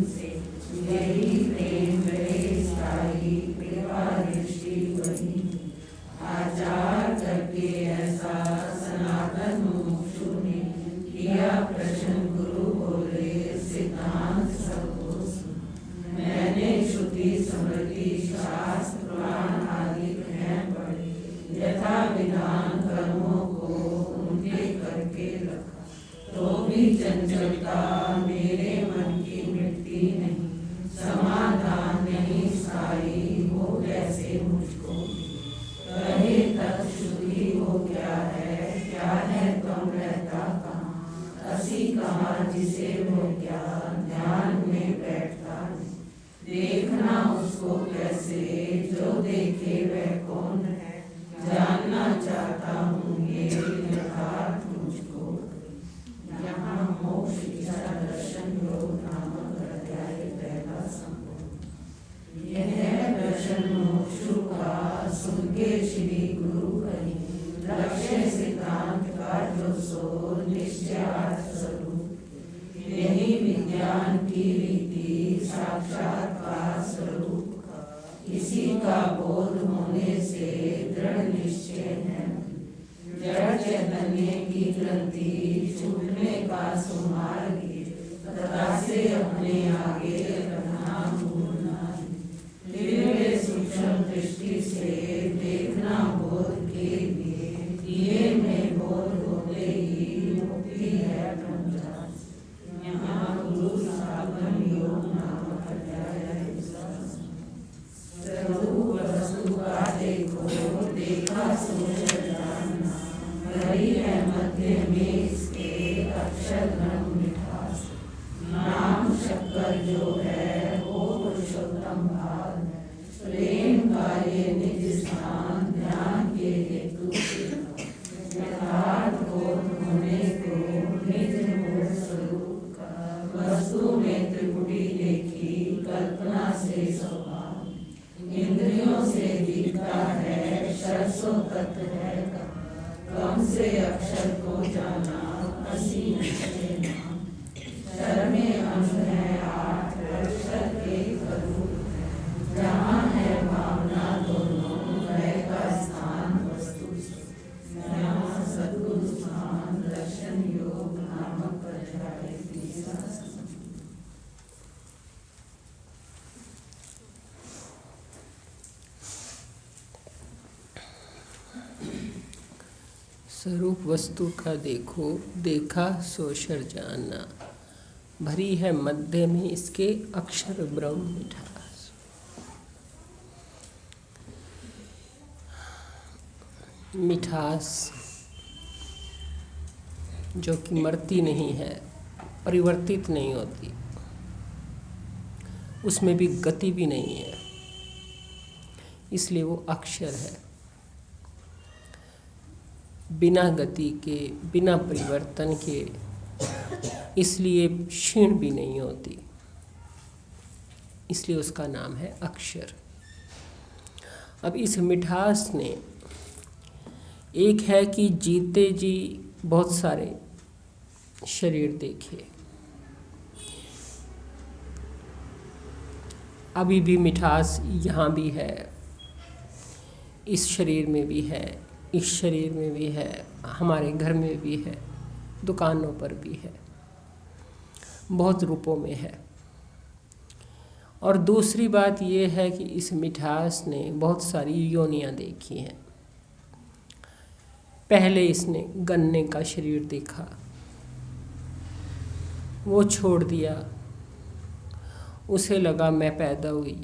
से यही प्रेम रहे स्थायी कृपा दृष्टि वही आचार करके ऐसा सनातन मुमुक्षु ने किया प्रश्न गुरु बोले सिद्धांत सबको सुन। मैंने श्रुति स्मृति शास्त्र पुराण आदि हैं पढ़े यथा विधान कर्मों को उनके करके रखा तो भी चंचलता मेरे मन की मिटती नहीं समाधान नहीं स्थायी हो कैसे मुझको कहे तत् श्रुति हो क्या है तुम रहता कहाँ असी कहाँ जिसे वो क्या ध्यान में बैठता नहीं देखना उसको कैसे जो देखे वह कौन है जानना चाहता हूँ ये यथार्थ मुझको। यहाँ मोक्ष इच्छा दर्शन योग नामक अध्याय पहला संपूर्ण। यह दर्शन मोक्षु का सुन के श्री गुरु कही लक्ष्य सिद्धांत का जो सो निश्चयार्थ स्वरूप यही विज्ञान की रीति साक्षात्कार स्वरूप इसी का बोध होने से दृढ़ निश्चय है जड़ चैतन्य की ग्रंथि छूटने का सुमार्ग तथा से अपने आगे रखना भूलना दिव्य सूक्ष्म दृष्टि से देखना बोध के लिए दिए में बोध होते ही मुक्ति है ब्रह्मचारी। यहाँ गुरु साधन योग नामक अध्याय स्वरूप वस्तु का देखा सोच जानना भरी है मध्य में इसके अक्षर ब्रह्म मिठास नाम शक्कर जो है वो पुरुषोत्तम भाव प्रेम का ये निज स्थान ध्यान के हेतु यथार्थ बोध होने को निज बोध स्वरूप का वस्तु में त्रिपुटी देखी कल्पना से स्वभाव इंद्रियों से दिखता है षट्सो तत्व है कम से अक्षर को जाना असी निश्चय नाम शर में अंश है 8 अक्षर के स्वरूप जहाँ है भावना दोनों वह का स्थान वस्तु यहाँ सद्गुरु स्थान दर्शन योग नामक अध्याय तीसरा। स्वरूप वस्तु का देखो देखा सोशर जानना भरी है मध्य में इसके अक्षर ब्रह्म मिठास। मिठास जो कि मरती नहीं है परिवर्तित नहीं होती उसमें भी गति भी नहीं है इसलिए वो अक्षर है बिना गति के बिना परिवर्तन के इसलिए क्षीण भी नहीं होती इसलिए उसका नाम है अक्षर। अब इस मिठास ने एक है कि जीते जी बहुत सारे शरीर देखे अभी भी मिठास यहाँ भी है इस शरीर में भी है इस शरीर में भी है हमारे घर में भी है दुकानों पर भी है बहुत रूपों में है। और दूसरी बात ये है कि इस मिठास ने बहुत सारी योनियां देखी हैं। पहले इसने गन्ने का शरीर देखा वो छोड़ दिया उसे लगा मैं पैदा हुई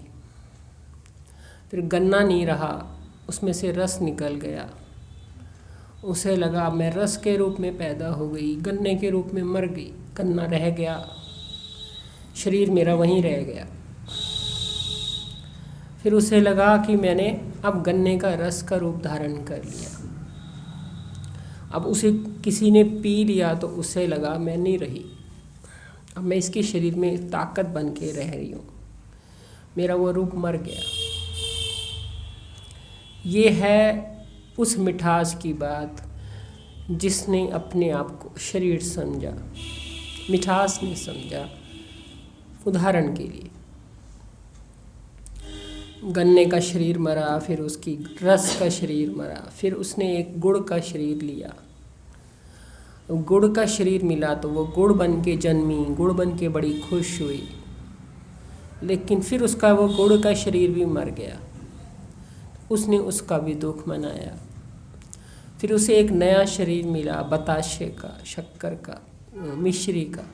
फिर गन्ना नहीं रहा उसमें से रस निकल गया उसे लगा मैं रस के रूप में पैदा हो गई गन्ने के रूप में मर गई गन्ना रह गया शरीर मेरा वहीं रह गया। फिर उसे लगा कि मैंने अब गन्ने का रस का रूप धारण कर लिया अब उसे किसी ने पी लिया तो उसे लगा मैं नहीं रही अब मैं इसके शरीर में ताकत बन के रह रही हूँ मेरा वो रूप मर गया। ये है उस मिठास की बात जिसने अपने आप को शरीर समझा मिठास नहीं समझा उदाहरण के लिए गन्ने का शरीर मरा, फिर उसकी रस का शरीर मरा, फिर उसने एक गुड़ का शरीर लिया। गुड़ का शरीर मिला तो वो गुड़ बन के जन्मी, गुड़ बन के बड़ी खुश हुई, लेकिन फिर उसका वो गुड़ का शरीर भी मर गया। उसने उसका भी दुख मनाया। फिर उसे एक नया शरीर मिला, बताशे का, शक्कर का, मिश्री का।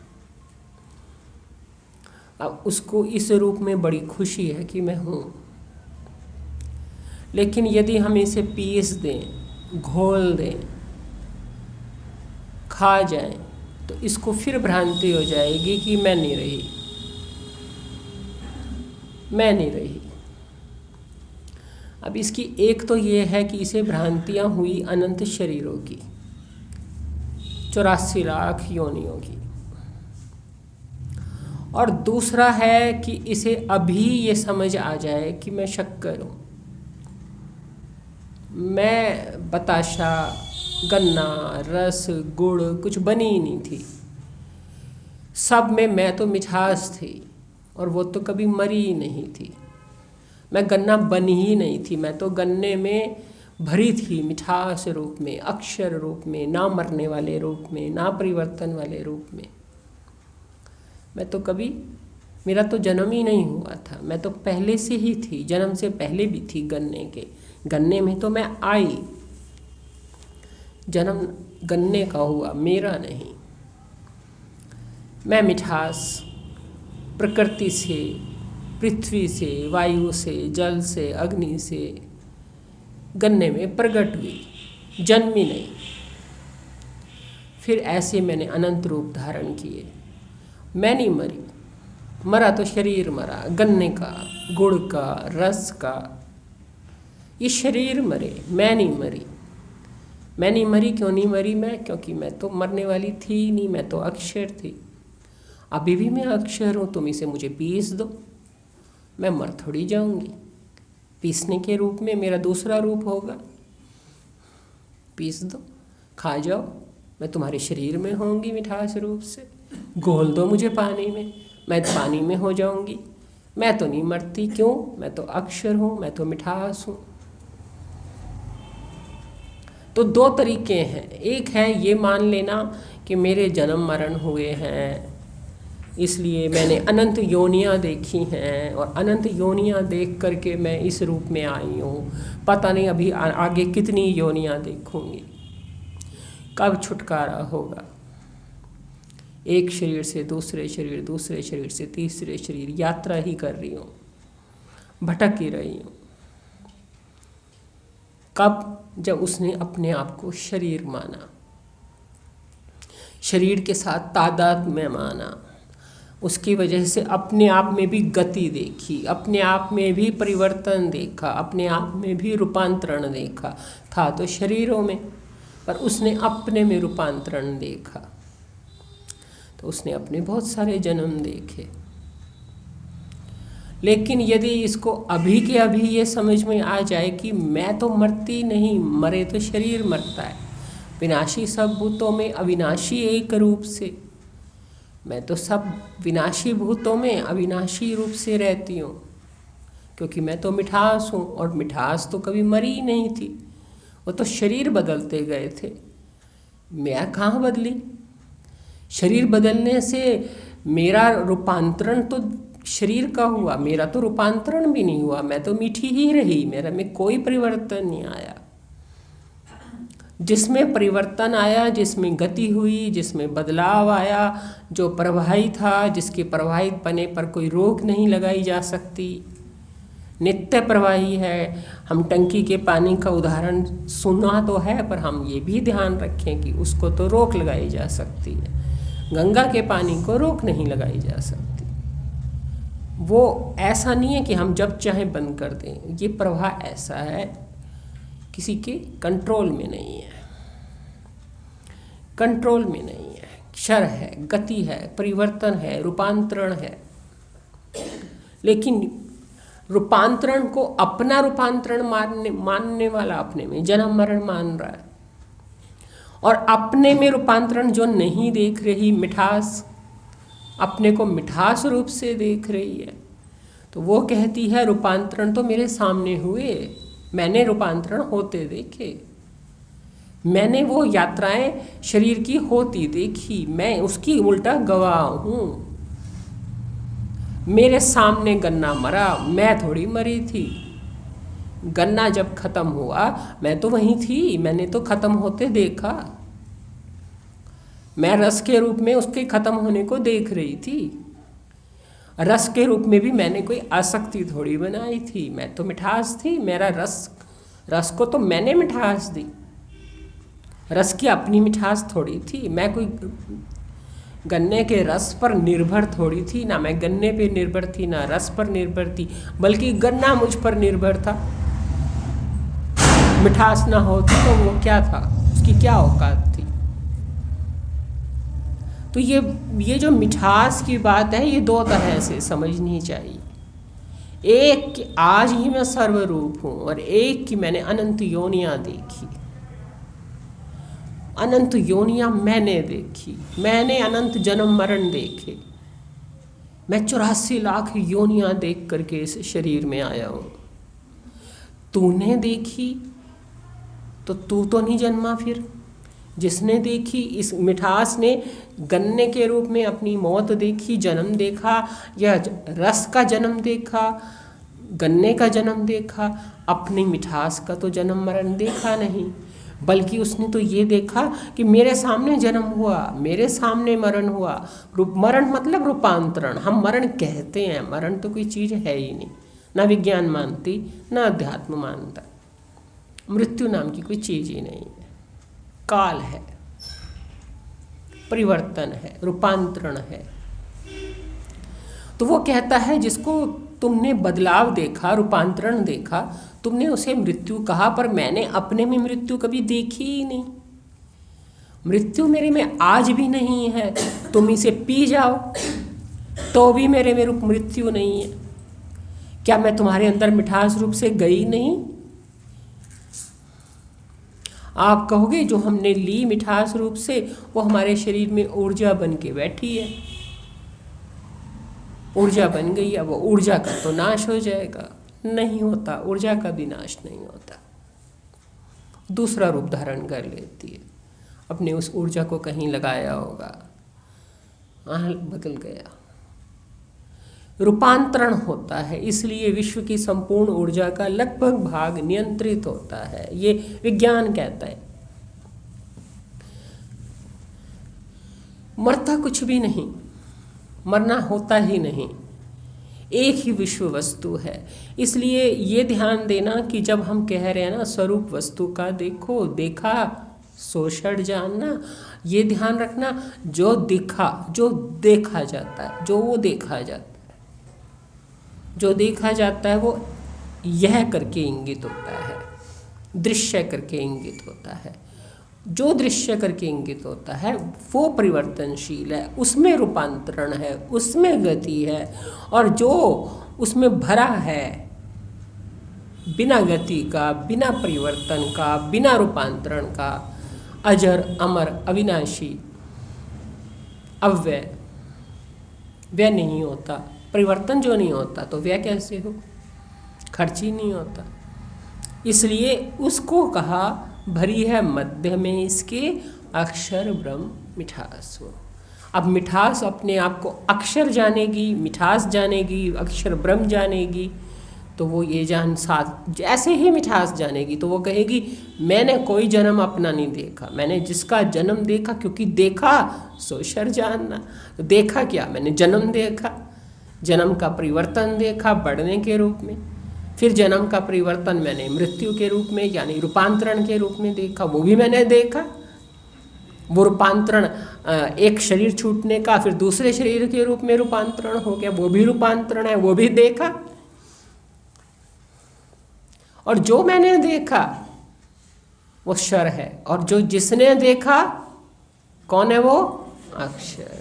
अब उसको इस रूप में बड़ी खुशी है कि मैं हूँ। लेकिन यदि हम इसे पीस दें, घोल दें, खा जाएं, तो इसको फिर भ्रांति हो जाएगी कि मैं नहीं रही, मैं नहीं रही। अब इसकी एक तो ये है कि इसे भ्रांतियाँ हुई अनंत शरीरों की, 84 लाख योनियों की। और दूसरा है कि इसे अभी ये समझ आ जाए कि मैं शक्कर हूँ, मैं बताशा, गन्ना, रस, गुड़ कुछ बनी ही नहीं थी। सब में मैं तो मिठास थी और वो तो कभी मरी ही नहीं थी। मैं गन्ना बनी ही नहीं थी, मैं तो गन्ने में भरी थी, मिठास रूप में, अक्षर रूप में, ना मरने वाले रूप में, ना परिवर्तन वाले रूप में। मैं तो कभी, मेरा तो जन्म ही नहीं हुआ था, मैं तो पहले से ही थी, जन्म से पहले भी थी गन्ने के। गन्ने में तो मैं आई, जन्म गन्ने का हुआ, मेरा नहीं। मैं मिठास प्रकृति से, पृथ्वी से, वायु से, जल से, अग्नि से गन्ने में प्रकट हुई, जन्मी नहीं। फिर ऐसे मैंने अनंत रूप धारण किए। मैं नहीं मरी, मरा तो शरीर मरा, गन्ने का, गुड़ का, रस का, ये शरीर मरे, मैं नहीं मरी। मैं नहीं मरी, क्यों नहीं मरी मैं? क्योंकि मैं तो मरने वाली थी नहीं, मैं तो अक्षर थी। अभी भी मैं अक्षर हूँ, तुम इसे मुझे पीस दो, मैं मर थोड़ी जाऊंगी। पीसने के रूप में मेरा दूसरा रूप होगा, पीस दो, खा जाओ, मैं तुम्हारे शरीर में होंगी मिठास रूप से। घोल दो मुझे पानी में, मैं पानी में हो जाऊंगी। मैं तो नहीं मरती, क्यों? मैं तो अक्षर हूँ, मैं तो मिठास हूँ। तो दो तरीके हैं। एक है ये मान लेना कि मेरे जन्म मरण हुए हैं, इसलिए मैंने अनंत योनियाँ देखी हैं और अनंत योनियाँ देख करके मैं इस रूप में आई हूँ। पता नहीं अभी आगे कितनी योनियाँ देखूँगी, कब छुटकारा होगा। एक शरीर से दूसरे शरीर, दूसरे शरीर से तीसरे शरीर, यात्रा ही कर रही हूँ, भटक ही रही हूँ। कब? जब उसने अपने आप को शरीर माना, शरीर के साथ तादाद में माना, उसकी वजह से अपने आप में भी गति देखी, अपने आप में भी परिवर्तन देखा, अपने आप में भी रूपांतरण देखा। था तो शरीरों में, पर उसने अपने में रूपांतरण देखा। तो उसने अपने बहुत सारे जन्म देखे। लेकिन यदि इसको अभी के अभी ये समझ में आ जाए कि मैं तो मरती नहीं, मरे तो शरीर मरता है, विनाशी सब भूतों में अविनाशी एक रूप से, मैं तो सब विनाशी भूतों में अविनाशी रूप से रहती हूँ, क्योंकि मैं तो मिठास हूँ और मिठास तो कभी मरी ही नहीं थी, वो तो शरीर बदलते गए थे। मैं कहाँ बदली? शरीर बदलने से मेरा रूपांतरण तो शरीर का हुआ, मेरा तो रूपांतरण भी नहीं हुआ, मैं तो मीठी ही रही, मेरा में कोई परिवर्तन नहीं आया। जिसमें परिवर्तन आया, जिसमें गति हुई, जिसमें बदलाव आया, जो प्रवाही था, जिसके प्रवाहित पने पर कोई रोक नहीं लगाई जा सकती, नित्य प्रवाही है। हम टंकी के पानी का उदाहरण सुना तो है, पर हम ये भी ध्यान रखें कि उसको तो रोक लगाई जा सकती है। गंगा के पानी को रोक नहीं लगाई जा सकती। वो ऐसा नहीं है कि हम जब चाहें बंद कर दें, ये प्रवाह ऐसा है, किसी के कंट्रोल में नहीं है, कंट्रोल में नहीं है। क्षर है, गति है, परिवर्तन है, रूपांतरण है। लेकिन रूपांतरण को अपना रूपांतरण मानने वाला अपने में जन्म मरण मान रहा है, और अपने में रूपांतरण जो नहीं देख रही मिठास, अपने को मिठास रूप से देख रही है। तो वो कहती है रूपांतरण तो मेरे सामने हुए, मैंने रूपांतरण होते देखे, मैंने वो यात्राएं शरीर की होती देखी, मैं उसकी उल्टा गवाह हूँ। मेरे सामने गन्ना मरा, मैं थोड़ी मरी थी। गन्ना जब खत्म हुआ मैं तो वहीं थी, मैंने तो खत्म होते देखा। मैं रस के रूप में उसके खत्म होने को देख रही थी। रस के रूप में भी मैंने कोई आसक्ति थोड़ी बनाई थी, मैं तो मिठास थी। मेरा रस को तो मैंने मिठास दी, रस की अपनी मिठास थोड़ी थी। मैं कोई गन्ने के रस पर निर्भर थोड़ी थी, ना मैं गन्ने पे निर्भर थी, ना रस पर निर्भर थी, बल्कि गन्ना मुझ पर निर्भर था। मिठास ना होती तो वो क्या था, उसकी क्या औकात थी। तो ये जो मिठास की बात है, ये दो तरह से समझनी चाहिए। एक कि आज ही मैं सर्वरूप हूँ, और एक कि मैंने अनंत योनियाँ देखी। अनंत योनियाँ मैंने देखी, मैंने अनंत जन्म मरण देखे। मैं 84 लाख योनियाँ देख करके इस शरीर में आया हूँ। तूने देखी तो तू तो नहीं जन्मा फिर। जिसने देखी, इस मिठास ने गन्ने के रूप में अपनी मौत देखी, जन्म देखा, या रस का जन्म देखा, गन्ने का जन्म देखा। अपनी मिठास का तो जन्म मरण देखा नहीं, बल्कि उसने तो ये देखा कि मेरे सामने जन्म हुआ, मेरे सामने मरण हुआ। मरण मतलब रूपांतरण। हम मरण कहते हैं, मरण तो कोई चीज़ है ही नहीं, ना विज्ञान मानती, ना अध्यात्म मानता। मृत्यु नाम की कोई चीज़ ही नहीं है। काल है, परिवर्तन है, रूपांतरण है। तो वो कहता है जिसको तुमने बदलाव देखा, रूपांतरण देखा, तुमने उसे मृत्यु कहा, पर मैंने अपने में मृत्यु कभी देखी ही नहीं। मृत्यु मेरे में आज भी नहीं है। तुम इसे पी जाओ तो भी मेरे में मृत्यु नहीं है। क्या मैं तुम्हारे अंदर मिठास रूप से गई नहीं? आप कहोगे जो हमने ली मिठास रूप से, वो हमारे शरीर में ऊर्जा बन के बैठी है। ऊर्जा बन गई, अब वो ऊर्जा का तो नाश हो जाएगा। नहीं होता, ऊर्जा का भी नाश नहीं होता। दूसरा रूप धारण कर लेती है। अपने उस ऊर्जा को कहीं लगाया होगा, बदल गया। रूपांतरण होता है, इसलिए विश्व की संपूर्ण ऊर्जा का लगभग भाग नियंत्रित होता है, ये विज्ञान कहता है। मरता कुछ भी नहीं, मरना होता ही नहीं, एक ही विश्व वस्तु है। इसलिए ये ध्यान देना कि जब हम कह रहे हैं ना स्वरूप वस्तु का देखो, देखा सो षड जानना, ये ध्यान रखना जो देखा जाता है, जो वो देखा जाता है, जो देखा जाता है वो यह करके इंगित होता है, दृश्य करके इंगित होता है। जो दृश्य करके इंगित होता है वो परिवर्तनशील है, उसमें रूपांतरण है, उसमें गति है। और जो उसमें भरा है बिना गति का, बिना परिवर्तन का, बिना रूपांतरण का, अजर अमर अविनाशी अव्यय, व्यय नहीं होता। परिवर्तन जो नहीं होता तो व्यय कैसे हो? खर्च ही नहीं होता। इसलिए उसको कहा भरी है मध्य में इसके अक्षर ब्रह्म मिठास हो। अब मिठास अपने आप को अक्षर जानेगी, मिठास जानेगी, अक्षर ब्रह्म जानेगी, तो वो ये जान साथ जैसे ही मिठास जानेगी तो वो कहेगी मैंने कोई जन्म अपना नहीं देखा, मैंने जिसका जन्म देखा, क्योंकि देखा सो शर जानना। तो देखा क्या? मैंने जन्म देखा, जन्म का परिवर्तन देखा बढ़ने के रूप में, फिर जन्म का परिवर्तन मैंने मृत्यु के रूप में यानी रूपांतरण के रूप में देखा, वो भी मैंने देखा। वो रूपांतरण एक शरीर छूटने का फिर दूसरे शरीर के रूप में रूपांतरण हो गया, वो भी रूपांतरण है, वो भी देखा। और जो मैंने देखा वो शर है, और जो जिसने देखा कौन है? वो अक्षर।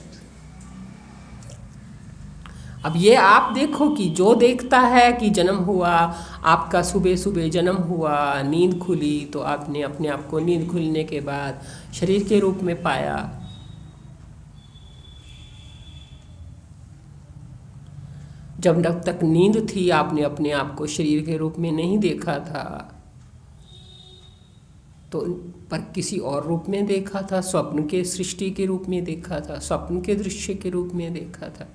अब ये आप देखो कि जो देखता है कि जन्म हुआ, आपका सुबह सुबह जन्म हुआ, नींद खुली, तो आपने अपने आप को नींद खुलने के बाद शरीर के रूप में पाया। जब तक नींद थी आपने अपने आप को शरीर के रूप में नहीं देखा था, तो पर किसी और रूप में देखा था, स्वप्न के सृष्टि के रूप में देखा था, स्वप्न के दृश्य के रूप में देखा था।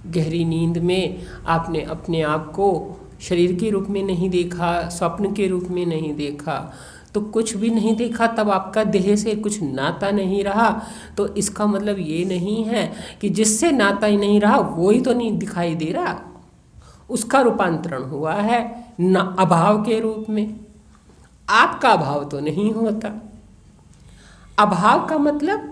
गहरी नींद में आपने अपने आप को शरीर के रूप में नहीं देखा, स्वप्न के रूप में नहीं देखा, तो कुछ भी नहीं देखा, तब आपका देह से कुछ नाता नहीं रहा। तो इसका मतलब ये नहीं है कि जिससे नाता ही नहीं रहा वो ही तो नहीं दिखाई दे रहा, उसका रूपांतरण हुआ है अभाव के रूप में। आपका अभाव तो नहीं होता। अभाव का मतलब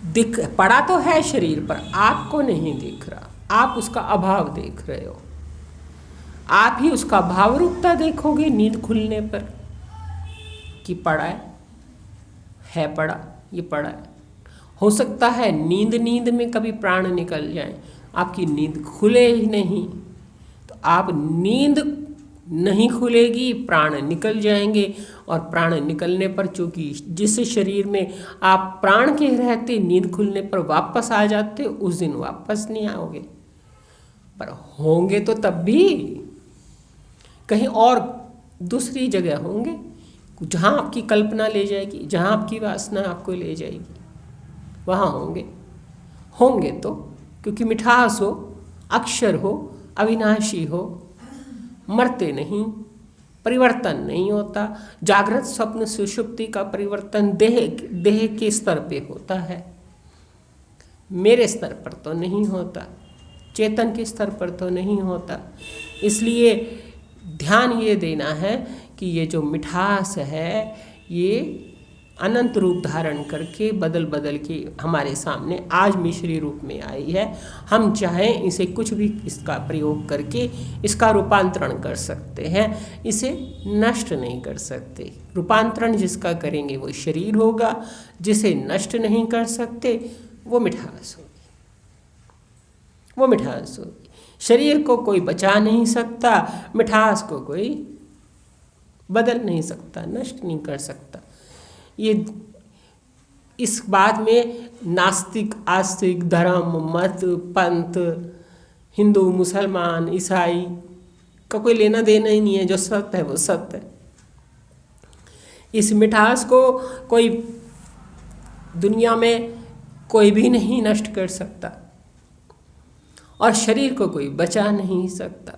दिख पड़ा तो है शरीर पर, आपको नहीं दिख रहा, आप उसका अभाव देख रहे हो। आप ही उसका भाव रूपता देखोगे नींद खुलने पर कि पड़ा है पड़ा, ये पड़ा है। हो सकता है नींद में कभी प्राण निकल जाए, आपकी नींद खुले ही नहीं, तो आप नींद नहीं खुलेगी, प्राण निकल जाएंगे, और प्राण निकलने पर चूंकि जिस शरीर में आप प्राण के रहते नींद खुलने पर वापस आ जाते, उस दिन वापस नहीं आओगे। पर होंगे तो तब भी कहीं और दूसरी जगह होंगे, जहाँ आपकी कल्पना ले जाएगी, जहाँ आपकी वासना आपको ले जाएगी, वहाँ होंगे तो, क्योंकि मिठास हो, अक्षर हो, अविनाशी हो, मरते नहीं, परिवर्तन नहीं होता। जागृत स्वप्न सुषुप्ति का परिवर्तन देह के स्तर पे होता है, मेरे स्तर पर तो नहीं होता, चेतन के स्तर पर तो नहीं होता। इसलिए ध्यान ये देना है कि ये जो मिठास है ये अनंत रूप धारण करके बदल बदल के हमारे सामने आज मिश्री रूप में आई है। हम चाहें इसे कुछ भी इसका प्रयोग करके इसका रूपांतरण कर सकते हैं, इसे नष्ट नहीं कर सकते। रूपांतरण जिसका करेंगे वो शरीर होगा, जिसे नष्ट नहीं कर सकते वो मिठास होगी, वो मिठास होगी। शरीर को कोई बचा नहीं सकता, मिठास को कोई बदल नहीं सकता, नष्ट नहीं कर सकता। ये इस बात में नास्तिक आस्तिक धर्म मत पंथ हिंदू मुसलमान ईसाई का कोई लेना देना ही नहीं है। जो सत्य है वो सत्य है। इस मिठास को कोई दुनिया में कोई भी नहीं नष्ट कर सकता, और शरीर को कोई बचा नहीं सकता।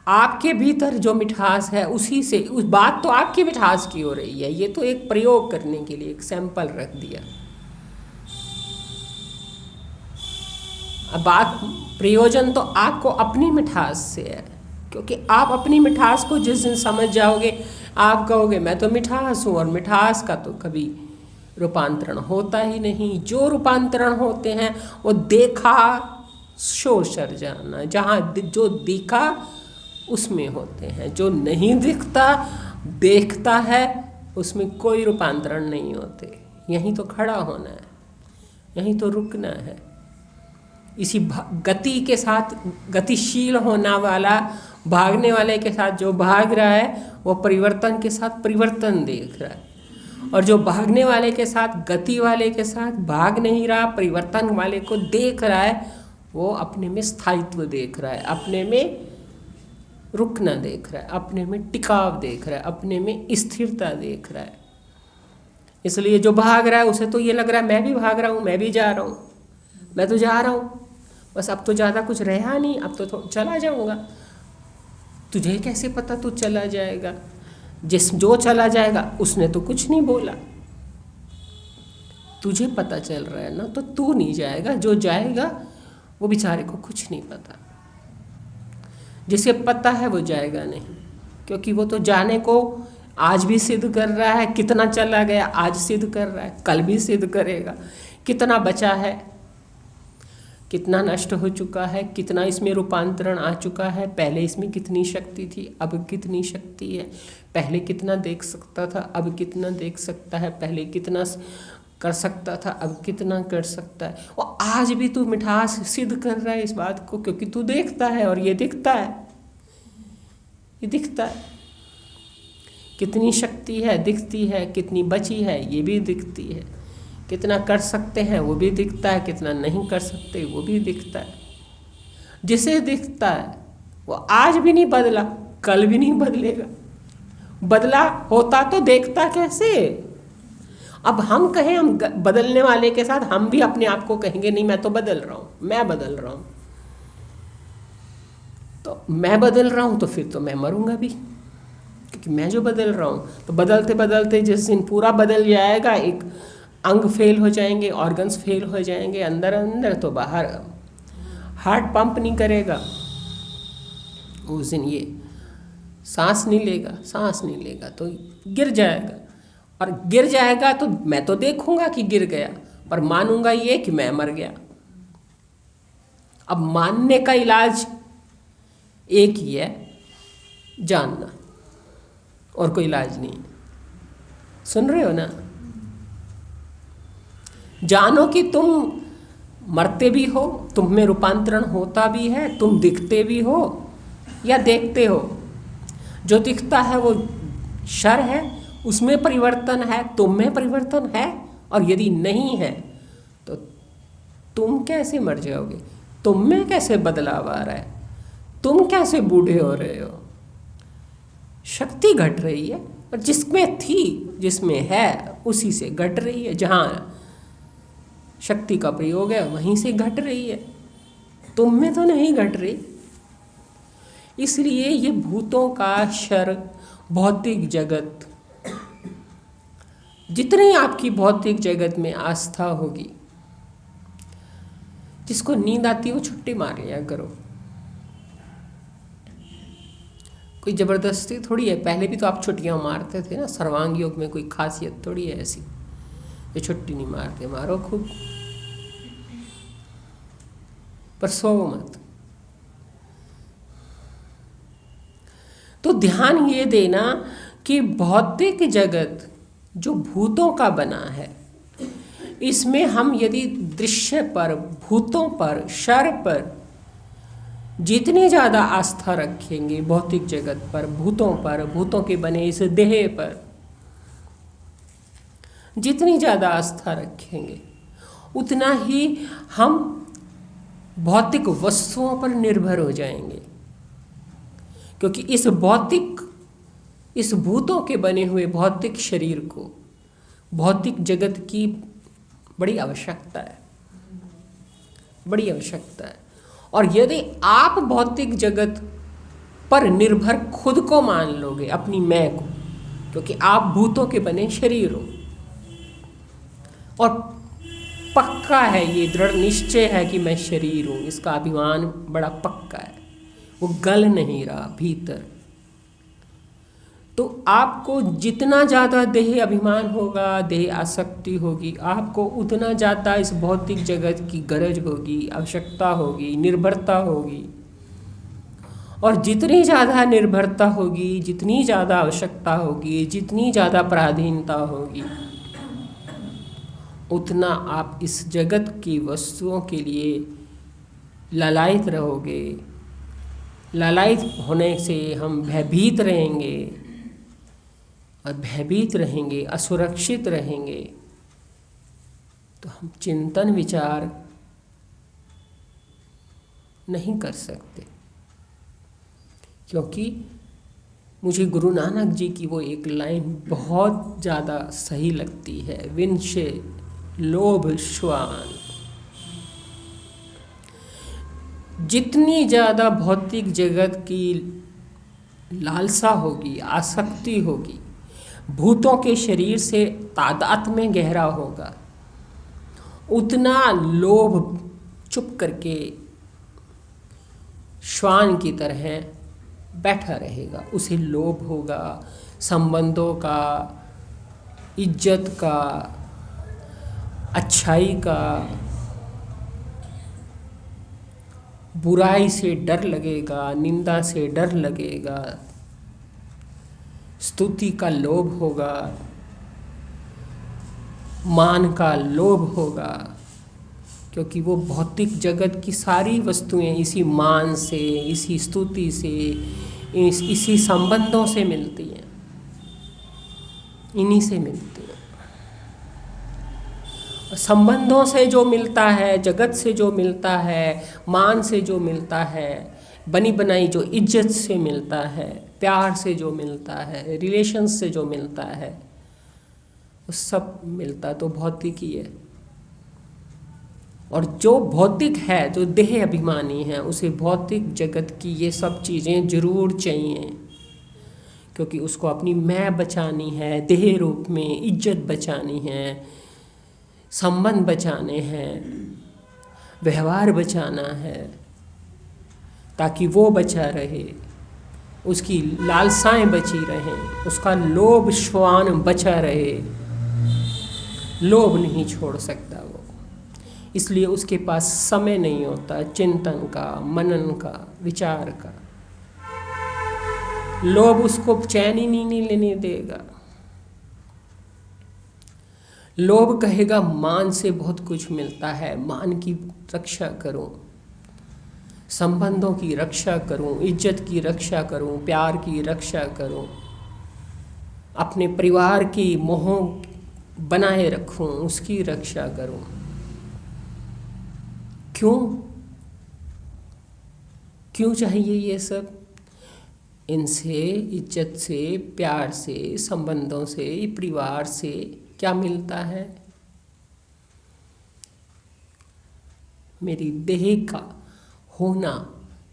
आपके भीतर जो मिठास है उसी से, उस बात तो आपकी मिठास की हो रही है। ये तो एक प्रयोग करने के लिए एक सैंपल रख दिया। अब बात प्रयोजन तो आपको अपनी मिठास से है, क्योंकि आप अपनी मिठास को जिस दिन समझ जाओगे आप कहोगे मैं तो मिठास हूँ, और मिठास का तो कभी रूपांतरण होता ही नहीं। जो रूपांतरण होते हैं वो देखा शो सर्जाना, जहाँ जो दिखा उसमें होते हैं, जो नहीं दिखता देखता है उसमें कोई रूपांतरण नहीं होते। यहीं तो खड़ा होना है, यहीं तो रुकना है। इसी गति के साथ गतिशील होना वाला, भागने वाले के साथ जो भाग रहा है वो परिवर्तन के साथ परिवर्तन देख रहा है, और जो भागने वाले के साथ गति वाले के साथ भाग नहीं रहा, परिवर्तन वाले को देख रहा है, वो अपने में स्थायित्व देख रहा है, अपने में रुकना देख रहा है, अपने में टिकाव देख रहा है, अपने में स्थिरता देख रहा है। इसलिए जो भाग रहा है उसे तो ये लग रहा है मैं भी भाग रहा हूँ, मैं भी जा रहा हूँ, मैं तो जा रहा हूँ, बस अब तो ज़्यादा कुछ रहा नहीं, अब तो चला जाऊँगा। तुझे कैसे पता तू चला जाएगा? जो चला जाएगा उसने तो कुछ नहीं बोला, तुझे पता चल रहा है ना, तो तू नहीं जाएगा। जो जाएगा वो बेचारे को कुछ नहीं पता, जिसे पता है वो जाएगा नहीं, क्योंकि वो तो जाने को आज भी सिद्ध कर रहा है। कितना चला गया आज सिद्ध कर रहा है, कल भी सिद्ध करेगा। कितना बचा है, कितना नष्ट हो चुका है, कितना इसमें रूपांतरण आ चुका है। पहले इसमें कितनी शक्ति थी, अब कितनी शक्ति है। पहले कितना देख सकता था, अब कितना देख सकता है। पहले कितना कर सकता था, अब कितना कर सकता है। वो आज भी तू मिठास सिद्ध कर रहा है इस बात को, क्योंकि तू देखता है, और ये दिखता है, ये दिखता है। कितनी शक्ति है दिखती है, कितनी बची है ये भी दिखती है। कितना कर सकते हैं वो भी दिखता है, कितना नहीं कर सकते वो भी दिखता है। जिसे दिखता है वो आज भी नहीं बदला, कल भी नहीं बदलेगा। बदला होता तो देखता कैसे। अब हम कहें हम बदलने वाले के साथ हम भी अपने आप को कहेंगे नहीं मैं तो बदल रहा हूँ, मैं बदल रहा हूँ, तो मैं बदल रहा हूँ तो फिर तो मैं मरूंगा भी, क्योंकि मैं जो बदल रहा हूँ। तो बदलते बदलते जिस दिन पूरा बदल जाएगा, एक अंग फेल हो जाएंगे, ऑर्गन्स फेल हो जाएंगे अंदर अंदर, तो बाहर हार्ट पंप नहीं करेगा, उस दिन ये सांस नहीं लेगा तो गिर जाएगा। और गिर जाएगा तो मैं तो देखूंगा कि गिर गया, पर मानूंगा ये कि मैं मर गया। अब मानने का इलाज एक ही है, जानना, और कोई इलाज नहीं। सुन रहे हो ना? जानो कि तुम मरते भी हो, तुम में रूपांतरण होता भी है, तुम दिखते भी हो या देखते हो। जो दिखता है वो शर है, उसमें परिवर्तन है, तुम में परिवर्तन है, और यदि नहीं है तो तुम कैसे मर जाओगे? तुम में कैसे बदलाव आ रहा है? तुम कैसे बूढ़े हो रहे हो? शक्ति घट रही है, और जिसमें थी, जिसमें है, उसी से घट रही है। जहाँ शक्ति का प्रयोग है वहीं से घट रही है, तुम में तो नहीं घट रही। इसलिए ये भूतों का शर, भौतिक जगत, जितनी आपकी भौतिक जगत में आस्था होगी, जिसको नींद आती है वो छुट्टी मार लिया करो। कोई जबरदस्ती थोड़ी है, पहले भी तो आप छुट्टियां मारते थे ना। सर्वांग योग में कोई खासियत थोड़ी है ऐसी ये छुट्टी नहीं मारते, मारो खूब, पर सो मत। तो ध्यान ये देना कि भौतिक जगत जो भूतों का बना है, इसमें हम यदि दृश्य पर, भूतों पर, शर पर जितनी ज़्यादा आस्था रखेंगे, भौतिक जगत पर, भूतों पर, भूतों के बने इस देह पर जितनी ज़्यादा आस्था रखेंगे, उतना ही हम भौतिक वस्तुओं पर निर्भर हो जाएंगे। क्योंकि इस भूतों के बने हुए भौतिक शरीर को भौतिक जगत की बड़ी आवश्यकता है, बड़ी आवश्यकता है। और यदि आप भौतिक जगत पर निर्भर खुद को मान लोगे, अपनी मैं को, क्योंकि आप भूतों के बने शरीर हो, और पक्का है, ये दृढ़ निश्चय है कि मैं शरीर हूँ, इसका अभिमान बड़ा पक्का है, वो गल नहीं रहा भीतर, तो आपको जितना ज़्यादा देह अभिमान होगा, देह आसक्ति होगी, आपको उतना ज़्यादा इस भौतिक जगत की गरज होगी, आवश्यकता होगी, निर्भरता होगी। और जितनी ज़्यादा निर्भरता होगी, जितनी ज़्यादा आवश्यकता होगी, जितनी ज़्यादा पराधीनता होगी, उतना आप इस जगत की वस्तुओं के लिए लालायित रहोगे। लालायित होने से हम भयभीत रहेंगे, और भयभीत रहेंगे, असुरक्षित रहेंगे, तो हम चिंतन विचार नहीं कर सकते। क्योंकि मुझे गुरु नानक जी की वो एक लाइन बहुत ज़्यादा सही लगती है, विनशे लोभ श्वान। जितनी ज़्यादा भौतिक जगत की लालसा होगी, आसक्ति होगी, भूतों के शरीर से तादाद में गहरा होगा, उतना लोभ चुप करके श्वान की तरह बैठा रहेगा। उसे लोभ होगा संबंधों का, इज्जत का, अच्छाई का, बुराई से डर लगेगा, निंदा से डर लगेगा, स्तुति का लोभ होगा, मान का लोभ होगा, क्योंकि वो भौतिक जगत की सारी वस्तुएं इसी मान से, इसी स्तुति से, इसी संबंधों से मिलती हैं, इन्हीं से मिलती हैं। संबंधों से जो मिलता है, जगत से जो मिलता है, मान से जो मिलता है, बनी बनाई जो इज्जत से मिलता है, प्यार से जो मिलता है, रिलेशंस से जो मिलता है, वो सब मिलता तो भौतिक ही है। और जो भौतिक है, जो देह अभिमानी है, उसे भौतिक जगत की ये सब चीज़ें जरूर चाहिए, क्योंकि उसको अपनी मैं बचानी है, देह रूप में इज्जत बचानी है, संबंध बचाने हैं, व्यवहार बचाना है, ताकि वो बचा रहे, उसकी लालसाएं बची रहें, उसका लोभ श्वान बचा रहे। लोभ नहीं छोड़ सकता वो, इसलिए उसके पास समय नहीं होता चिंतन का, मनन का, विचार का। लोभ उसको चैन ही नहीं लेने देगा। लोभ कहेगा मान से बहुत कुछ मिलता है, मान की रक्षा करूं, संबंधों की रक्षा करूं, इज्जत की रक्षा करूं, प्यार की रक्षा करूं, अपने परिवार की मोह बनाए रखूं, उसकी रक्षा करूं। क्यों चाहिए ये सब? इनसे, इज्जत से, प्यार से, संबंधों से, परिवार से क्या मिलता है? मेरी देह का होना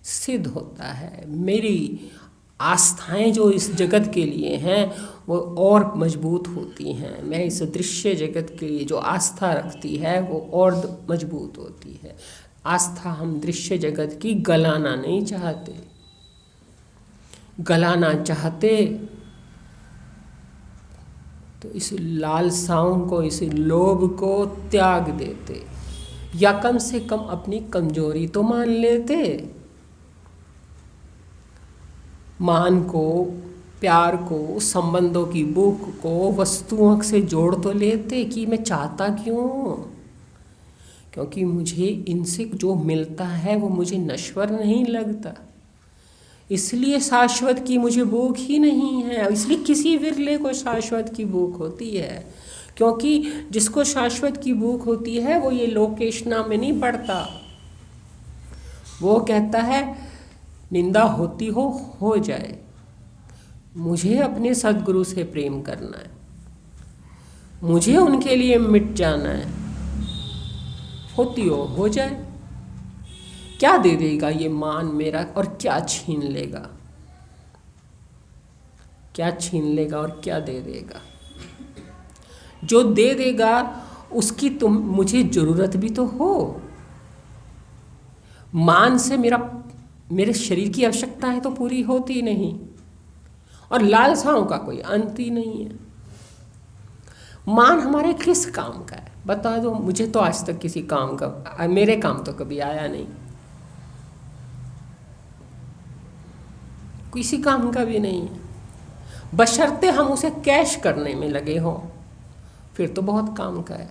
सिद्ध होता है, मेरी आस्थाएं जो इस जगत के लिए हैं वो और मजबूत होती हैं। मैं इस दृश्य जगत के लिए जो आस्था रखती है वो और मजबूत होती है। आस्था हम दृश्य जगत की गलाना नहीं चाहते। गलाना चाहते तो इस लालसाओं को, इस लोभ को त्याग देते, या कम से कम अपनी कमजोरी तो मान लेते। मान को, प्यार को, संबंधों की भूख को वस्तुओं से जोड़ तो लेते कि मैं चाहता क्यों? क्योंकि मुझे इनसे जो मिलता है वो मुझे नश्वर नहीं लगता, इसलिए शाश्वत की मुझे भूख ही नहीं है। इसलिए किसी विरले को शाश्वत की भूख होती है, क्योंकि जिसको शाश्वत की भूख होती है वो ये लोकेशना में नहीं पड़ता। वो कहता है निंदा होती हो जाए, मुझे अपने सद्गुरु से प्रेम करना है, मुझे उनके लिए मिट जाना है, होती हो जाए। क्या दे देगा ये मान मेरा और क्या छीन लेगा? क्या छीन लेगा और क्या दे देगा? जो दे देगा उसकी मुझे जरूरत भी तो हो। मान से मेरे शरीर की आवश्यकताएं तो पूरी होती नहीं, और लालसाओं का कोई अंत ही नहीं है। मान हमारे किस काम का है बता दो? मुझे तो आज तक किसी काम का, मेरे काम तो कभी आया नहीं, किसी काम का भी नहीं है। बशर्ते हम उसे कैश करने में लगे हों, फिर तो बहुत काम का है।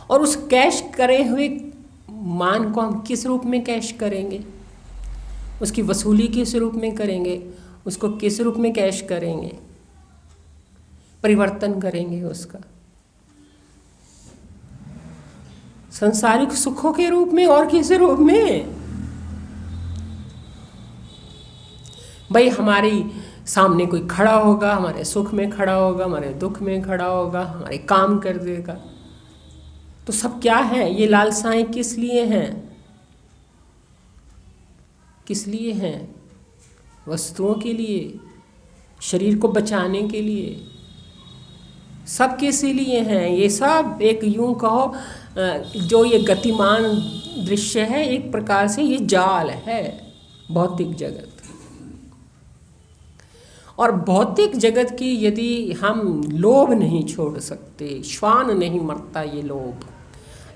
और उस कैश करे हुए मान को हम किस रूप में कैश करेंगे? उसकी वसूली किस रूप में करेंगे? उसको किस रूप में कैश करेंगे? परिवर्तन करेंगे उसका संसारिक सुखों के रूप में और किस रूप में? भाई हमारी सामने कोई खड़ा होगा, हमारे सुख में खड़ा होगा, हमारे दुख में खड़ा होगा, हमारे काम कर देगा, तो सब क्या है? ये लालसाएं किस लिए हैं? किस लिए हैं? वस्तुओं के लिए, शरीर को बचाने के लिए, सब किस लिए हैं? ये सब एक यूं कहो जो ये गतिमान दृश्य है, एक प्रकार से ये जाल है भौतिक जगत। और भौतिक जगत की यदि हम लोभ नहीं छोड़ सकते, श्वान नहीं मरता ये लोभ,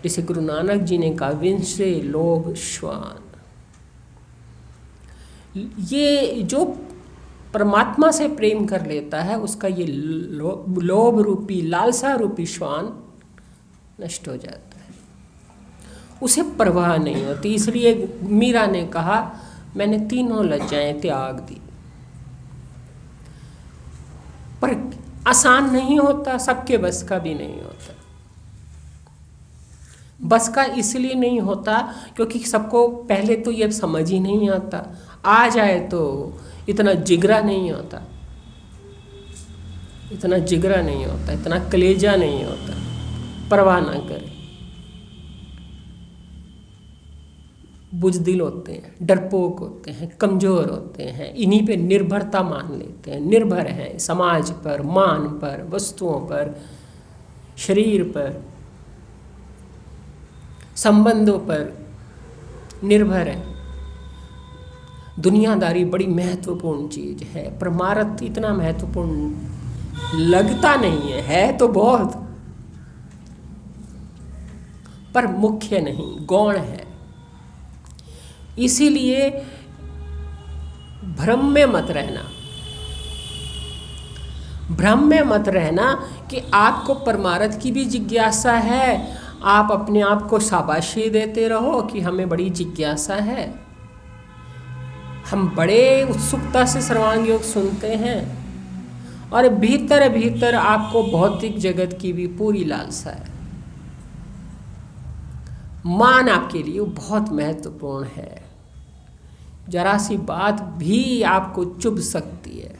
जैसे गुरु नानक जी ने कहा विंशे लोभ श्वान। ये जो परमात्मा से प्रेम कर लेता है उसका ये लोभ रूपी, लालसा रूपी श्वान नष्ट हो जाता है, उसे परवाह नहीं होती। इसलिए मीरा ने कहा मैंने तीनों लज्जाएं त्याग दी। पर आसान नहीं होता, सबके बस का भी नहीं होता। बस का इसलिए नहीं होता क्योंकि सबको पहले तो ये समझ ही नहीं आता, आ जाए तो इतना जिगरा नहीं होता, इतना जिगरा नहीं होता, इतना कलेजा नहीं होता, परवाह ना करे। बुज़दिल होते हैं, डरपोक होते हैं, कमज़ोर होते हैं, इन्हीं पे निर्भरता मान लेते हैं, निर्भर हैं समाज पर, मान पर, वस्तुओं पर, शरीर पर, संबंधों पर निर्भर है। दुनियादारी बड़ी महत्वपूर्ण चीज़ है, परमार्थ इतना महत्वपूर्ण लगता नहीं है तो बहुत, पर मुख्य नहीं, गौण है। इसीलिए भ्रम में मत रहना, भ्रम में मत रहना कि आपको परमार्थ की भी जिज्ञासा है, आप अपने आप को शाबाशी देते रहो कि हमें बड़ी जिज्ञासा है, हम बड़े उत्सुकता से सर्वांग योग सुनते हैं, और भीतर भीतर आपको भौतिक जगत की भी पूरी लालसा है। मान आपके लिए बहुत महत्वपूर्ण है, जरा सी बात भी आपको चुभ सकती है,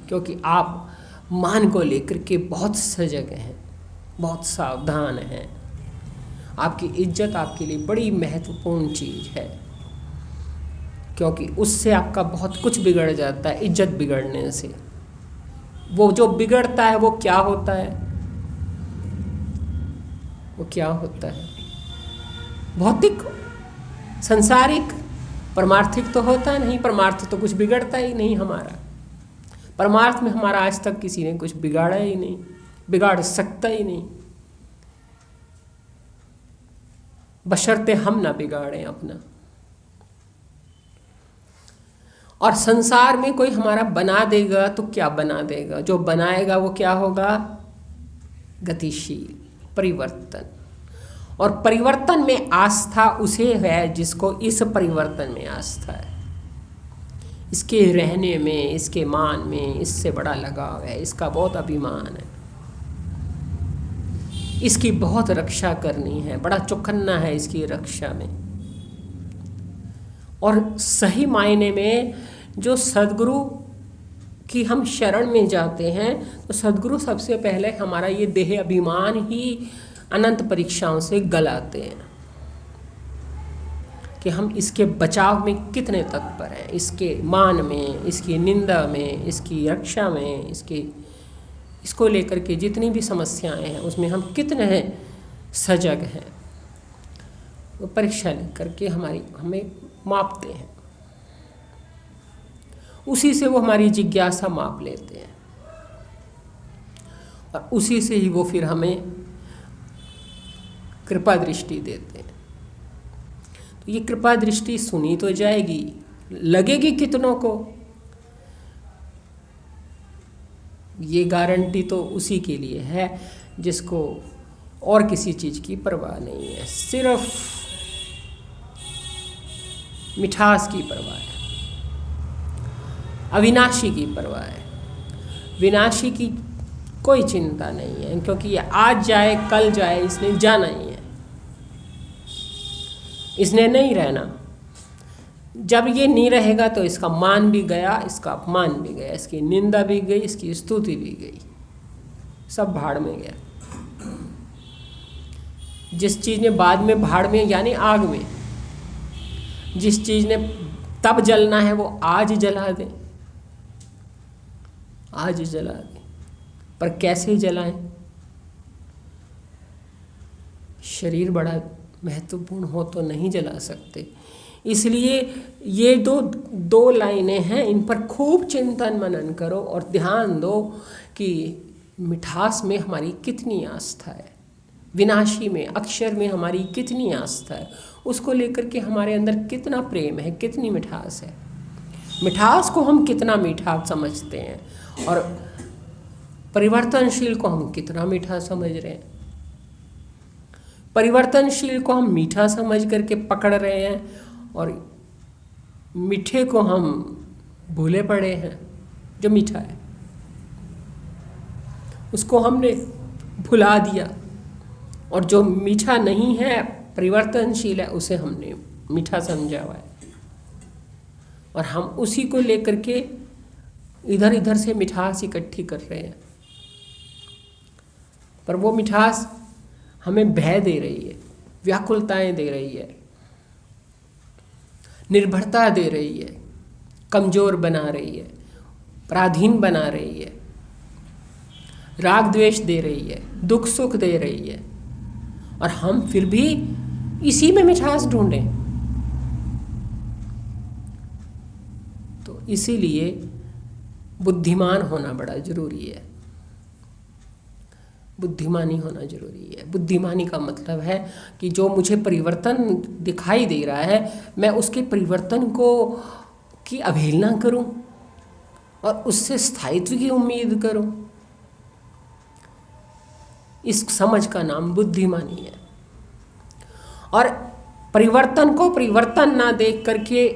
क्योंकि आप मान को लेकर के बहुत सजग हैं, बहुत सावधान हैं। आपकी इज्जत आपके लिए बड़ी महत्वपूर्ण चीज़ है, क्योंकि उससे आपका बहुत कुछ बिगड़ जाता है। इज्जत बिगड़ने से वो जो बिगड़ता है वो क्या होता है, वो क्या होता है? भौतिक, संसारिक, परमार्थिक तो होता नहीं। परमार्थ तो कुछ बिगड़ता ही नहीं हमारा। परमार्थ में हमारा आज तक किसी ने कुछ बिगाड़ा ही नहीं, बिगाड़ सकता ही नहीं, बशर्ते हम ना बिगाड़ें अपना। और संसार में कोई हमारा बना देगा तो क्या बना देगा? जो बनाएगा वो क्या होगा? गतिशील, परिवर्तन। और परिवर्तन में आस्था उसे है जिसको इस परिवर्तन में आस्था है, इसके रहने में, इसके मान में इससे बड़ा लगाव है, इसका बहुत अभिमान है, इसकी बहुत रक्षा करनी है, बड़ा चौकन्ना है इसकी रक्षा में। और सही मायने में जो सद्गुरु की हम शरण में जाते हैं तो सद्गुरु सबसे पहले हमारा ये देह अभिमान ही अनंत परीक्षाओं से गलाते हैं कि हम इसके बचाव में कितने तत्पर हैं, इसके मान में, इसकी निंदा में, इसकी रक्षा में, इसको लेकर के जितनी भी समस्याएं हैं उसमें हम कितने सजग हैं। वो परीक्षा लेकर के हमें मापते हैं, उसी से वो हमारी जिज्ञासा माप लेते हैं और उसी से ही वो फिर हमें कृपा दृष्टि देते हैं। तो ये कृपा दृष्टि सुनी तो जाएगी, लगेगी कितनों को, ये गारंटी तो उसी के लिए है जिसको और किसी चीज़ की परवाह नहीं है, सिर्फ मिठास की परवाह है, अविनाशी की परवाह है। विनाशी की कोई चिंता नहीं है, क्योंकि ये आज जाए कल जाए, इसने जाना ही है, इसने नहीं रहना। जब ये नहीं रहेगा तो इसका मान भी गया, इसका अपमान भी गया, इसकी निंदा भी गई, इसकी स्तुति भी गई, सब भाड़ में गया। जिस चीज़ ने बाद में भाड़ में यानी आग में, जिस चीज़ ने तब जलना है वो आज जला दे, आज जला दे। पर कैसे जलाएं? शरीर बड़ा महत्वपूर्ण हो तो नहीं जला सकते। इसलिए ये दो लाइनें हैं, इन पर खूब चिंतन मनन करो और ध्यान दो कि मिठास में हमारी कितनी आस्था है, विनाशी में, अक्षर में हमारी कितनी आस्था है, उसको लेकर के हमारे अंदर कितना प्रेम है, कितनी मिठास है। मिठास को हम कितना मीठा समझते हैं और परिवर्तनशील को हम कितना मीठा समझ रहे हैं। परिवर्तनशील को हम मीठा समझ करके पकड़ रहे हैं और मीठे को हम भूले पड़े हैं। जो मीठा है उसको हमने भुला दिया, और जो मीठा नहीं है, परिवर्तनशील है, उसे हमने मीठा समझा हुआ है और हम उसी को लेकर के इधर इधर से मिठास इकट्ठी कर रहे हैं। पर वो मिठास हमें भय दे रही है, व्याकुलताएं दे रही है, निर्भरता दे रही है, कमजोर बना रही है, पराधीन बना रही है, राग द्वेष दे रही है, दुख सुख दे रही है, और हम फिर भी इसी में मिठास ढूंढें। तो इसीलिए बुद्धिमान होना बड़ा जरूरी है। बुद्धिमानी होना जरूरी है। बुद्धिमानी का मतलब है कि जो मुझे परिवर्तन दिखाई दे रहा है, मैं उसके परिवर्तन को की अवहेलना करूं और उससे स्थायित्व की उम्मीद करूं। इस समझ का नाम बुद्धिमानी है। और परिवर्तन को परिवर्तन ना देख करके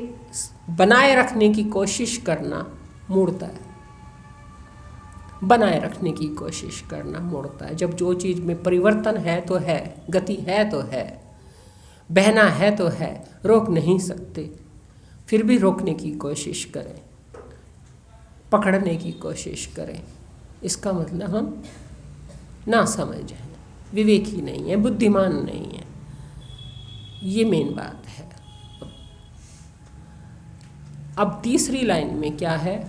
बनाए रखने की कोशिश करना मूर्खता है। बनाए रखने की कोशिश करना मूर्खता है। जब जो चीज़ में परिवर्तन है तो है, गति है तो है, बहना है तो है, रोक नहीं सकते, फिर भी रोकने की कोशिश करें, पकड़ने की कोशिश करें, इसका मतलब हम ना समझ हैं, विवेकी नहीं है, बुद्धिमान नहीं है। ये मेन बात है। अब तीसरी लाइन में क्या है?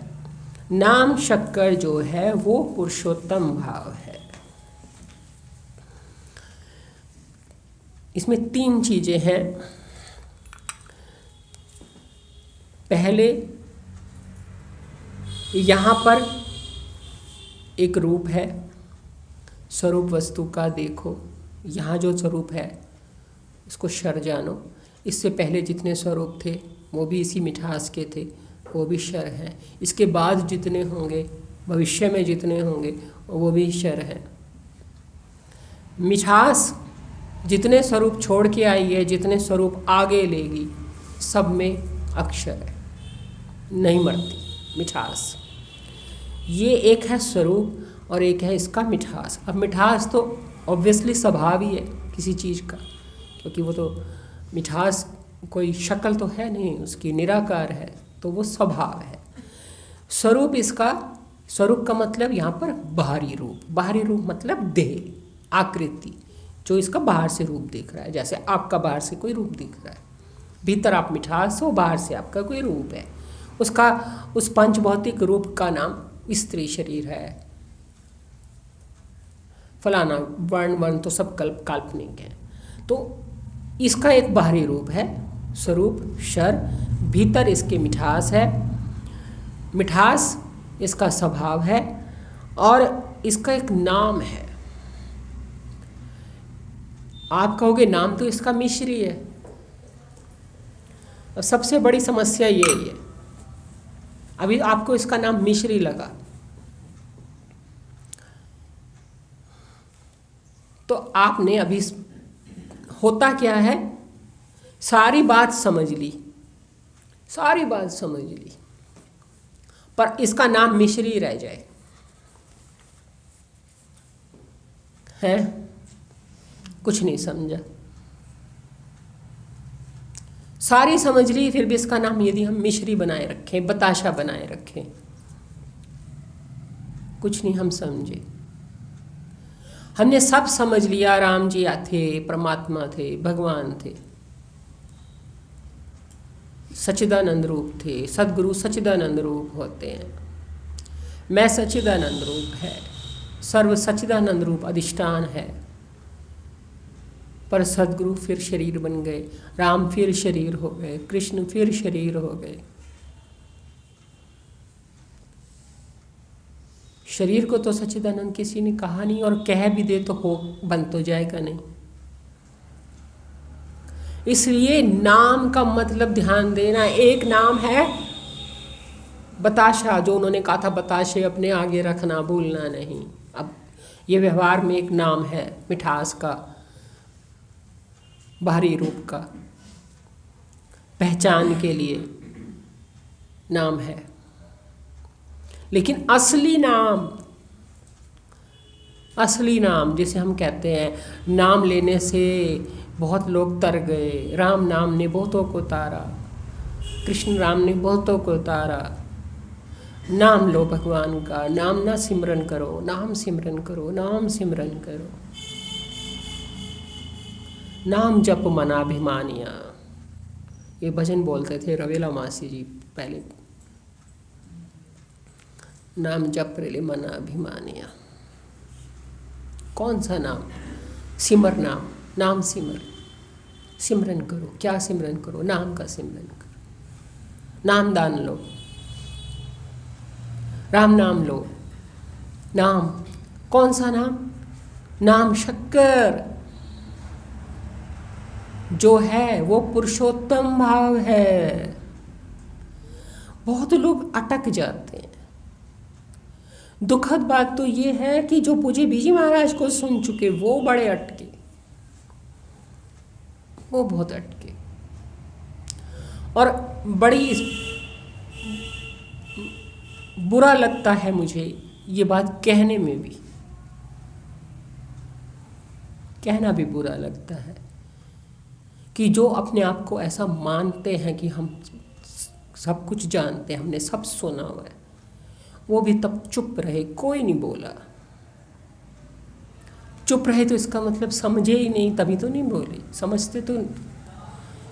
नाम शक्कर जो है वो पुरुषोत्तम भाव है। इसमें 3 चीजें हैं। पहले यहाँ पर एक रूप है, स्वरूप वस्तु का देखो। यहाँ जो स्वरूप है इसको शर जानो। इससे पहले जितने स्वरूप थे वो भी इसी मिठास के थे, वो भी शर हैं। इसके बाद जितने होंगे, भविष्य में जितने होंगे, वो भी शर हैं। मिठास जितने स्वरूप छोड़ के आई है, जितने स्वरूप आगे लेगी, सब में अक्षर है, नहीं मरती मिठास। ये एक है स्वरूप और एक है इसका मिठास। अब मिठास तो ऑब्वियसली स्वभाव ही है किसी चीज़ का, क्योंकि वो तो मिठास कोई शक्ल तो है नहीं, उसकी निराकार है, तो वो स्वभाव है। स्वरूप इसका, स्वरूप का मतलब यहाँ पर बाहरी रूप। बाहरी रूप मतलब देह, आकृति, जो इसका बाहर से रूप दिख रहा है। जैसे आपका बाहर से कोई रूप दिख रहा है, भीतर आप मिठास हो, बाहर से आपका कोई रूप है। उसका, उस पंचभौतिक रूप का नाम स्त्री शरीर है। फलाना वर्ण तो सब काल्पनिक है। तो इसका एक बाहरी रूप है स्वरूप शर, भीतर इसके मिठास है, मिठास इसका स्वभाव है, और इसका एक नाम है। आप कहोगे नाम तो इसका मिश्री है। और सबसे बड़ी समस्या यही है, अभी आपको इसका नाम मिश्री लगा तो आपने अभी, होता क्या है, सारी बात समझ ली, सारी बात समझ ली, पर इसका नाम मिश्री रह जाए, है कुछ नहीं समझा। सारी समझ ली, फिर भी इसका नाम यदि हम मिश्री बनाए रखें, बताशा बनाए रखें, कुछ नहीं हम समझे। हमने सब समझ लिया, राम जी थे, परमात्मा थे, भगवान थे, सच्चिदानंद रूप थे, सद्गुरु सच्चिदानंद रूप होते हैं। मैं सच्चिदानंद रूप है, सर्व सच्चिदानंद रूप अधिष्ठान है। पर सद्गुरु फिर शरीर बन गए, राम फिर शरीर हो गए, कृष्ण फिर शरीर हो गए। शरीर को तो सच्चिदानंद किसी ने कहा नहीं, और कह भी दे तो हो, बन तो जाएगा नहीं। इसलिए नाम का मतलब ध्यान देना। एक नाम है बताशा, जो उन्होंने कहा था बताशे अपने आगे रखना, भूलना नहीं। अब ये व्यवहार में एक नाम है, मिठास का, बाहरी रूप का, पहचान के लिए नाम है। लेकिन असली नाम असली नाम, जिसे हम कहते हैं नाम लेने से बहुत लोग तर गए, राम नाम ने बहुतों को तारा, कृष्ण राम ने बहुतों को तारा। नाम लो भगवान का, नाम ना सिमरन करो, नाम सिमरन करो, नाम सिमरन करो। नाम जप मनाभिमानिया, ये भजन बोलते थे रवेला मासी जी पहले। नाम जप रे मनाभिमानिया। कौन सा नाम? सिमर नाम, नाम सिमर, सिमरन करो। क्या सिमरन करो? नाम का सिमरन करो। नाम दान लो, राम नाम लो। नाम कौन सा नाम? नाम शक्कर जो है वो पुरुषोत्तम भाव है। बहुत लोग अटक जाते हैं। दुखद बात तो ये है कि जो पूज्य बीजी महाराज को सुन चुके वो बड़े अटके, वो बहुत अटके। और बड़ी बुरा लगता है मुझे ये बात कहने में भी, कहना भी बुरा लगता है कि जो अपने आप को ऐसा मानते हैं कि हम सब कुछ जानते हैं, हमने सब सुना हुआ है, वो भी तब चुप रहे, कोई नहीं बोला। चुप रहे तो इसका मतलब समझे ही नहीं, तभी तो नहीं बोले। समझते तो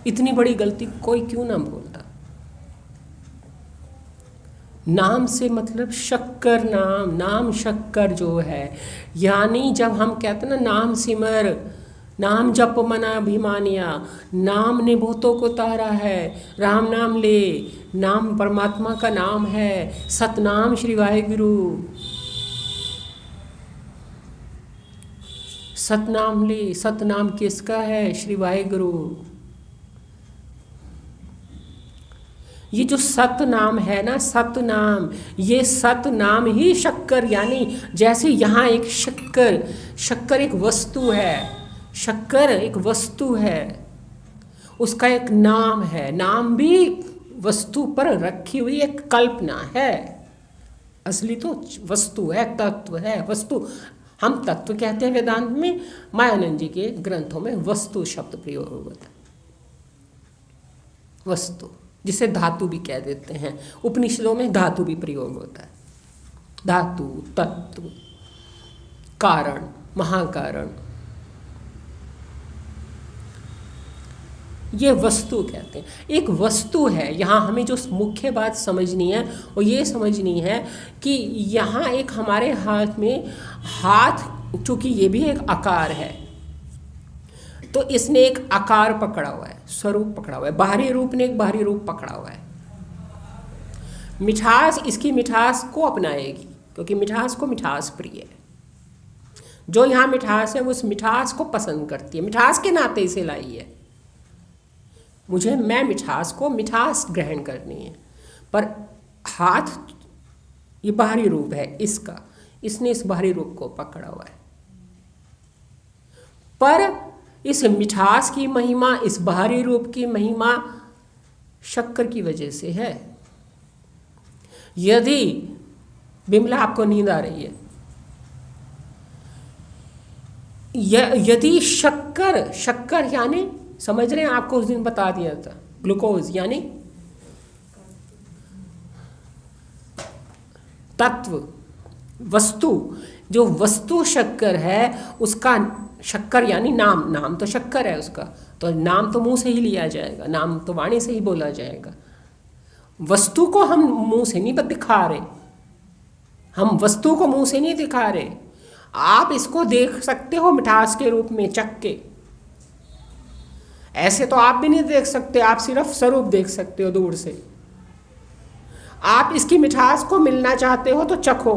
इतनी बड़ी गलती कोई क्यों ना बोलता। नाम से मतलब शक्कर नाम, नाम शक्कर जो है, यानी जब हम कहते हैं ना नाम सिमर, नाम जप मना अभिमानिया, नाम ने बहुतों को तारा है, राम नाम ले, नाम परमात्मा का नाम है, सतनाम श्री वाहेगुरु, सतनाम ले। सतनाम किसका है? श्री वाहेगुरु। ये जो सतनाम है ना, सतनाम, ये सतनाम ही शक्कर, यानी जैसे यहाँ एक शक्कर, शक्कर एक वस्तु है, शक्कर एक वस्तु है, उसका एक नाम है, नाम भी वस्तु पर रखी हुई एक कल्पना है। असली तो वस्तु है, तत्व है, वस्तु। हम तत्व कहते हैं वेदांत में, मायानंद जी के ग्रंथों में वस्तु शब्द प्रयोग होता है। वस्तु जिसे धातु भी कह देते हैं, उपनिषदों में धातु भी प्रयोग होता है। धातु, तत्व, कारण, महाकारण, ये वस्तु कहते हैं। एक वस्तु है। यहाँ हमें जो मुख्य बात समझनी है वो ये समझनी है कि यहाँ एक हमारे हाथ में, हाथ चूँकि ये भी एक आकार है, तो इसने एक आकार पकड़ा हुआ है, स्वरूप पकड़ा हुआ है, बाहरी रूप ने एक बाहरी रूप पकड़ा हुआ है। मिठास इसकी मिठास को अपनाएगी, क्योंकि मिठास को मिठास प्रिय है। जो यहाँ मिठास है वो उस मिठास को पसंद करती है, मिठास के नाते इसे लाई है। मैं मिठास को मिठास ग्रहण करनी है। पर हाथ ये बाहरी रूप है इसका, इसने इस बाहरी रूप को पकड़ा हुआ है। पर इस मिठास की महिमा, इस बाहरी रूप की महिमा शक्कर की वजह से है। यदि बिमला आपको नींद आ रही है, यदि शक्कर, शक्कर यानी समझ रहे हैं, आपको उस दिन बता दिया था, ग्लूकोज यानी तत्व, वस्तु, जो वस्तु शक्कर है उसका, शक्कर यानी नाम, नाम तो शक्कर है उसका, तो नाम तो मुंह से ही लिया जाएगा, नाम तो वाणी से ही बोला जाएगा। वस्तु को हम मुंह से नहीं दिखा रहे, हम वस्तु को मुंह से नहीं दिखा रहे। आप इसको देख सकते हो मिठास के रूप में चख के, ऐसे तो आप भी नहीं देख सकते, आप सिर्फ स्वरूप देख सकते हो दूर से। आप इसकी मिठास को मिलना चाहते हो तो चखो,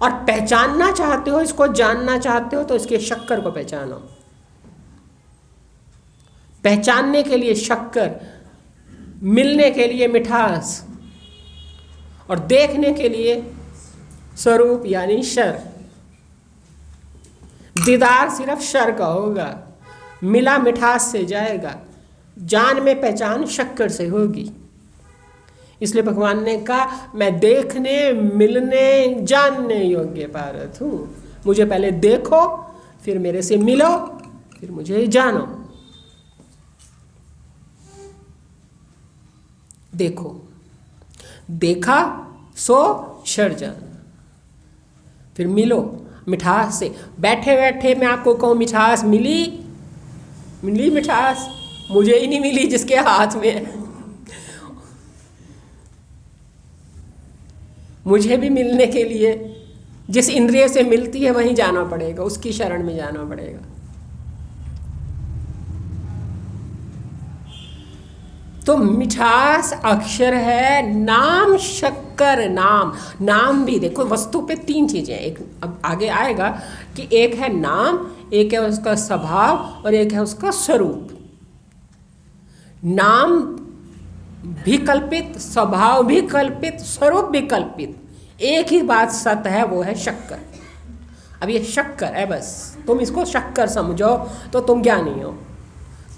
और पहचानना चाहते हो, इसको जानना चाहते हो तो इसके शक्कर को पहचानो। पहचानने के लिए शक्कर, मिलने के लिए मिठास, और देखने के लिए स्वरूप यानी शर। दीदार सिर्फ शर का होगा, मिला मिठास से जाएगा, जान में पहचान शक्कर से होगी। इसलिए भगवान ने कहा, मैं देखने, मिलने, जानने योग्य पारत हूँ, मुझे पहले देखो, फिर मेरे से मिलो, फिर मुझे जानो। देखो, देखा सो शर जाना, फिर मिलो मिठास से। बैठे बैठे मैं आपको कहूँ मिठास मिली, मिली मिठास, मुझे ही नहीं मिली जिसके हाथ में है। मुझे भी मिलने के लिए जिस इंद्रिय से मिलती है वहीं जाना पड़ेगा, उसकी शरण में जाना पड़ेगा। तो मिठास अक्षर है, नाम शक्कर। नाम, नाम भी देखो वस्तु पे तीन चीजें हैं। एक अब आगे आएगा कि एक है नाम, एक है उसका स्वभाव और एक है उसका स्वरूप। नाम भी कल्पित, स्वभाव भी कल्पित, स्वरूप भी कल्पित। एक ही बात सत्य है, वो है शक्कर। अब ये शक्कर है, बस तुम इसको शक्कर समझो तो तुम ज्ञानी हो,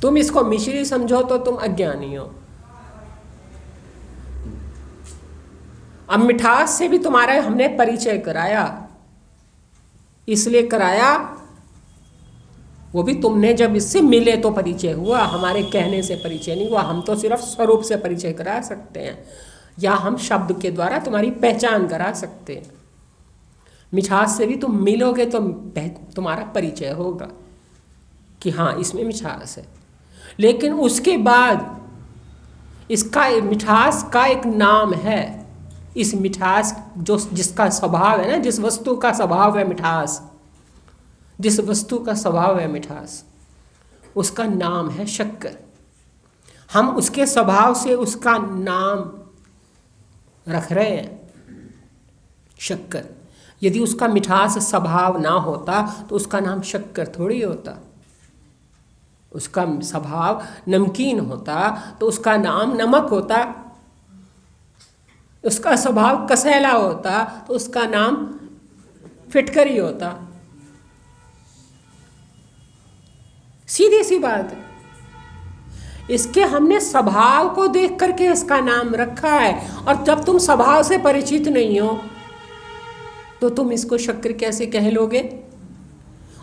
तुम इसको मिश्री समझो तो तुम अज्ञानी हो। अब मिठास से भी तुम्हारा हमने परिचय कराया, इसलिए कराया, वो भी तुमने जब इससे मिले तो परिचय हुआ, हमारे कहने से परिचय नहीं हुआ। हम तो सिर्फ स्वरूप से परिचय करा सकते हैं, या हम शब्द के द्वारा तुम्हारी पहचान करा सकते हैं। मिठास से भी तुम मिलोगे तो तुम्हारा परिचय होगा कि हाँ इसमें मिठास है। लेकिन उसके बाद इसका मिठास का एक नाम है। इस मिठास जो जिसका स्वभाव है ना, जिस वस्तु का स्वभाव है मिठास, जिस वस्तु का स्वभाव है मिठास, उसका नाम है शक्कर। हम उसके स्वभाव से उसका नाम रख रहे हैं शक्कर। यदि उसका मिठास स्वभाव ना होता तो उसका नाम शक्कर थोड़ी होता। उसका स्वभाव नमकीन होता तो उसका नाम नमक होता। उसका स्वभाव कसैला होता तो उसका नाम फिटकरी होता। सीधी सी बात है। इसके हमने स्वभाव को देख करके इसका नाम रखा है, और जब तुम स्वभाव से परिचित नहीं हो तो तुम इसको शक्कर कैसे कह लोगे?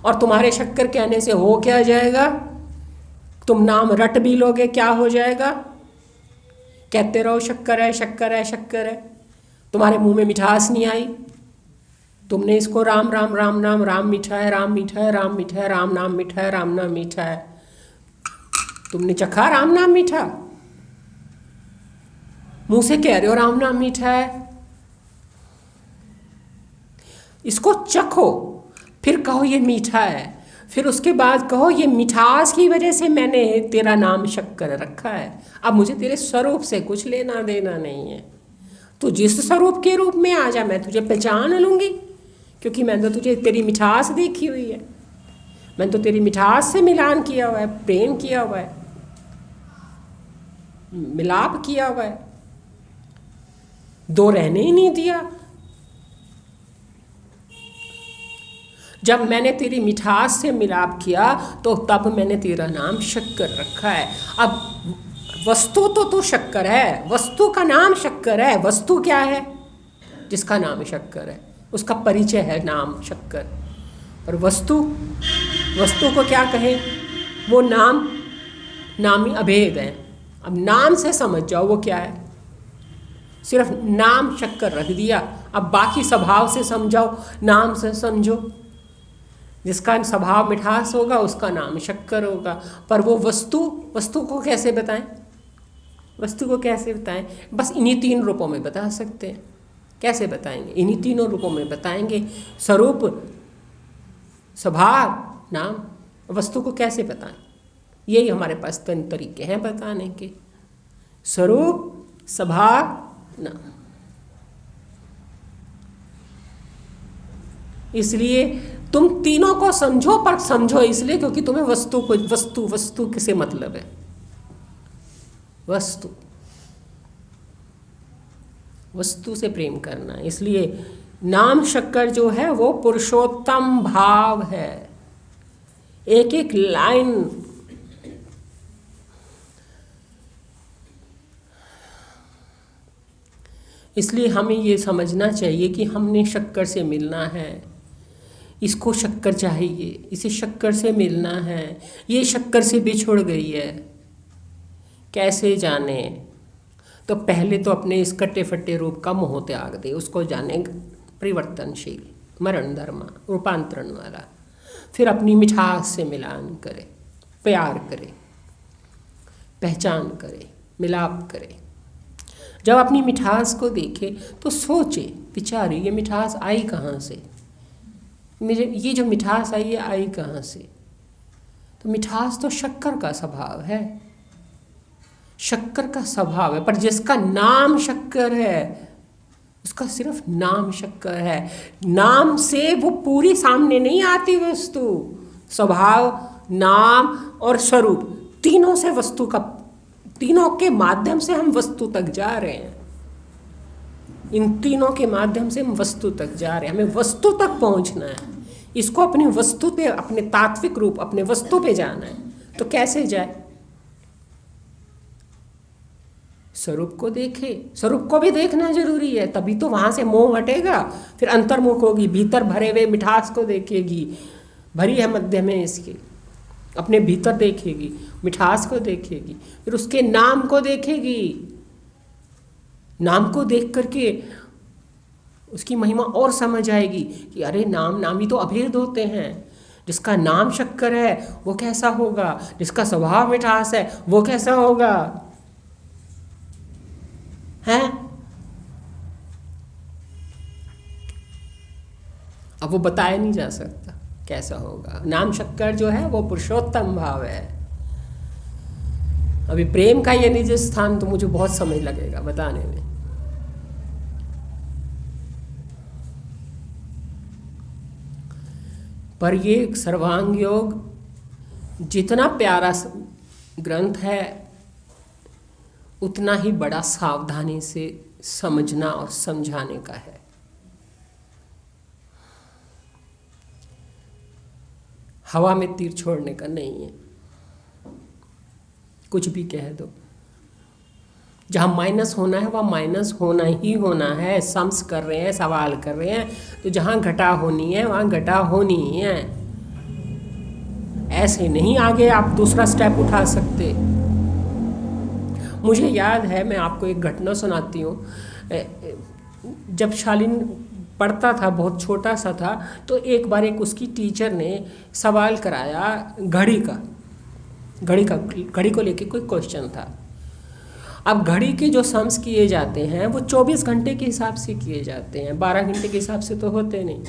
और तुम्हारे शक्कर कहने से हो क्या जाएगा? तुम नाम रट भी लोगे, क्या हो जाएगा? कहते रहो शक्कर है, शक्कर है, शक्कर है। तुम्हारे मुंह में मिठास नहीं आई, तुमने इसको राम राम राम नाम, राम मीठा है, राम मीठा है, राम मीठा है, राम नाम मीठा है, राम नाम मीठा है। तुमने चखा राम नाम मीठा? मुंह से कह रहे हो राम नाम मीठा है। इसको चखो, फिर कहो ये मीठा है, फिर उसके बाद कहो ये मिठास की वजह से मैंने तेरा नाम शक्कर रखा है। अब मुझे तेरे स्वरूप से कुछ लेना देना नहीं है। तो जिस स्वरूप के रूप में आ जा, मैं तुझे पहचान लूँगी, क्योंकि मैंने तो तुझे तेरी मिठास देखी हुई है, मैंने तो तेरी मिठास से मिलान किया हुआ है, प्रेम किया हुआ है, मिलाप किया हुआ है, दो रहने ही नहीं दिया। जब मैंने तेरी मिठास से मिलाप किया तो तब मैंने तेरा नाम शक्कर रखा है। अब वस्तु तो तू शक्कर है, वस्तु का नाम शक्कर है। वस्तु क्या है? जिसका नाम शक्कर है, उसका परिचय है नाम शक्कर। और वस्तु, वस्तु को क्या कहें? वो नाम, नामी अभेद है। अब नाम से समझ जाओ वो क्या है। सिर्फ नाम शक्कर रख दिया, अब बाकी स्वभाव से समझाओ, नाम से समझो। जिसका स्वभाव मिठास होगा उसका नाम शक्कर होगा। पर वो वस्तु, वस्तु को कैसे बताएं? वस्तु को कैसे बताएं? बस इन्हीं तीन रूपों में बता सकते हैं। कैसे बताएंगे? इन्हीं तीनों रूपों में बताएंगे। स्वरूप, स्वभाव, नाम। वस्तु को कैसे बताएं? यही हमारे पास तीन तरीके हैं बताने के। स्वरूप, स्वभाव, नाम। इसलिए तुम तीनों को समझो, पर समझो इसलिए क्योंकि तुम्हें वस्तु को, वस्तु, वस्तु किसे मतलब है? वस्तु, वस्तु से प्रेम करना। इसलिए नाम शक्कर जो है वो पुरुषोत्तम भाव है। एक एक लाइन इसलिए हमें ये समझना चाहिए कि हमने शक्कर से मिलना है। इसको शक्कर चाहिए, इसे शक्कर से मिलना है, ये शक्कर से बिछुड़ गई है, कैसे जाने? तो पहले तो अपने इस कटे फटे रूप का मोह त्याग दे, उसको जाने परिवर्तनशील, मरण धर्म, रूपांतरण वाला। फिर अपनी मिठास से मिलान करे, प्यार करे, पहचान करे, मिलाप करे। जब अपनी मिठास को देखे तो सोचे, विचारे, ये मिठास आई कहाँ से? मुझे ये जो मिठास आई, ये आई कहाँ से? तो मिठास तो शक्कर का स्वभाव है, शक्कर का स्वभाव है। पर जिसका नाम शक्कर है, उसका सिर्फ नाम शक्कर है। नाम से वो पूरी सामने नहीं आती वस्तु। स्वभाव, नाम और स्वरूप, तीनों से वस्तु का, तीनों के माध्यम से हम वस्तु तक जा रहे हैं। इन तीनों के माध्यम से हम वस्तु तक जा रहे हैं। हमें वस्तु तक पहुंचना है, इसको अपनी वस्तु पे, अपने तात्विक रूप, अपने वस्तु पे जाना है। तो कैसे जाए? स्वरूप को देखे, स्वरूप को भी देखना जरूरी है, तभी तो वहां से मोह हटेगा। फिर अंतर्मुख होगी, भीतर भरे हुए मिठास को देखेगी, भरी है मध्य में इसके, अपने भीतर देखेगी, मिठास को देखेगी, फिर उसके नाम को देखेगी। नाम को देख करके उसकी महिमा और समझ आएगी कि अरे नाम, नामी तो अभेद होते हैं। जिसका नाम शक्कर है वो कैसा होगा, जिसका स्वभाव मिठास है वो कैसा होगा, है? अब वो बताया नहीं जा सकता कैसा होगा। नाम शक्कर जो है वो पुरुषोत्तम भाव है। अभी प्रेम का ये निज स्थान तो मुझे बहुत समय लगेगा बताने में। पर ये सर्वांग योग जितना प्यारा ग्रंथ है, उतना ही बड़ा सावधानी से समझना और समझाने का है। हवा में तीर छोड़ने का नहीं है, कुछ भी कह दो। जहाँ माइनस होना है वहाँ माइनस होना ही होना है। सम्स कर रहे हैं, सवाल कर रहे हैं, तो जहाँ घटा होनी है वहाँ घटा होनी ही है। ऐसे नहीं आगे आप दूसरा स्टेप उठा सकते। मुझे याद है, मैं आपको एक घटना सुनाती हूँ। जब शालीन पढ़ता था, बहुत छोटा सा था, तो एक बार एक उसकी टीचर ने सवाल कराया घड़ी को लेके कोई क्वेश्चन था। अब घड़ी के जो सम्स किए जाते हैं वो 24 घंटे के हिसाब से किए जाते हैं, 12 घंटे के हिसाब से तो होते नहीं।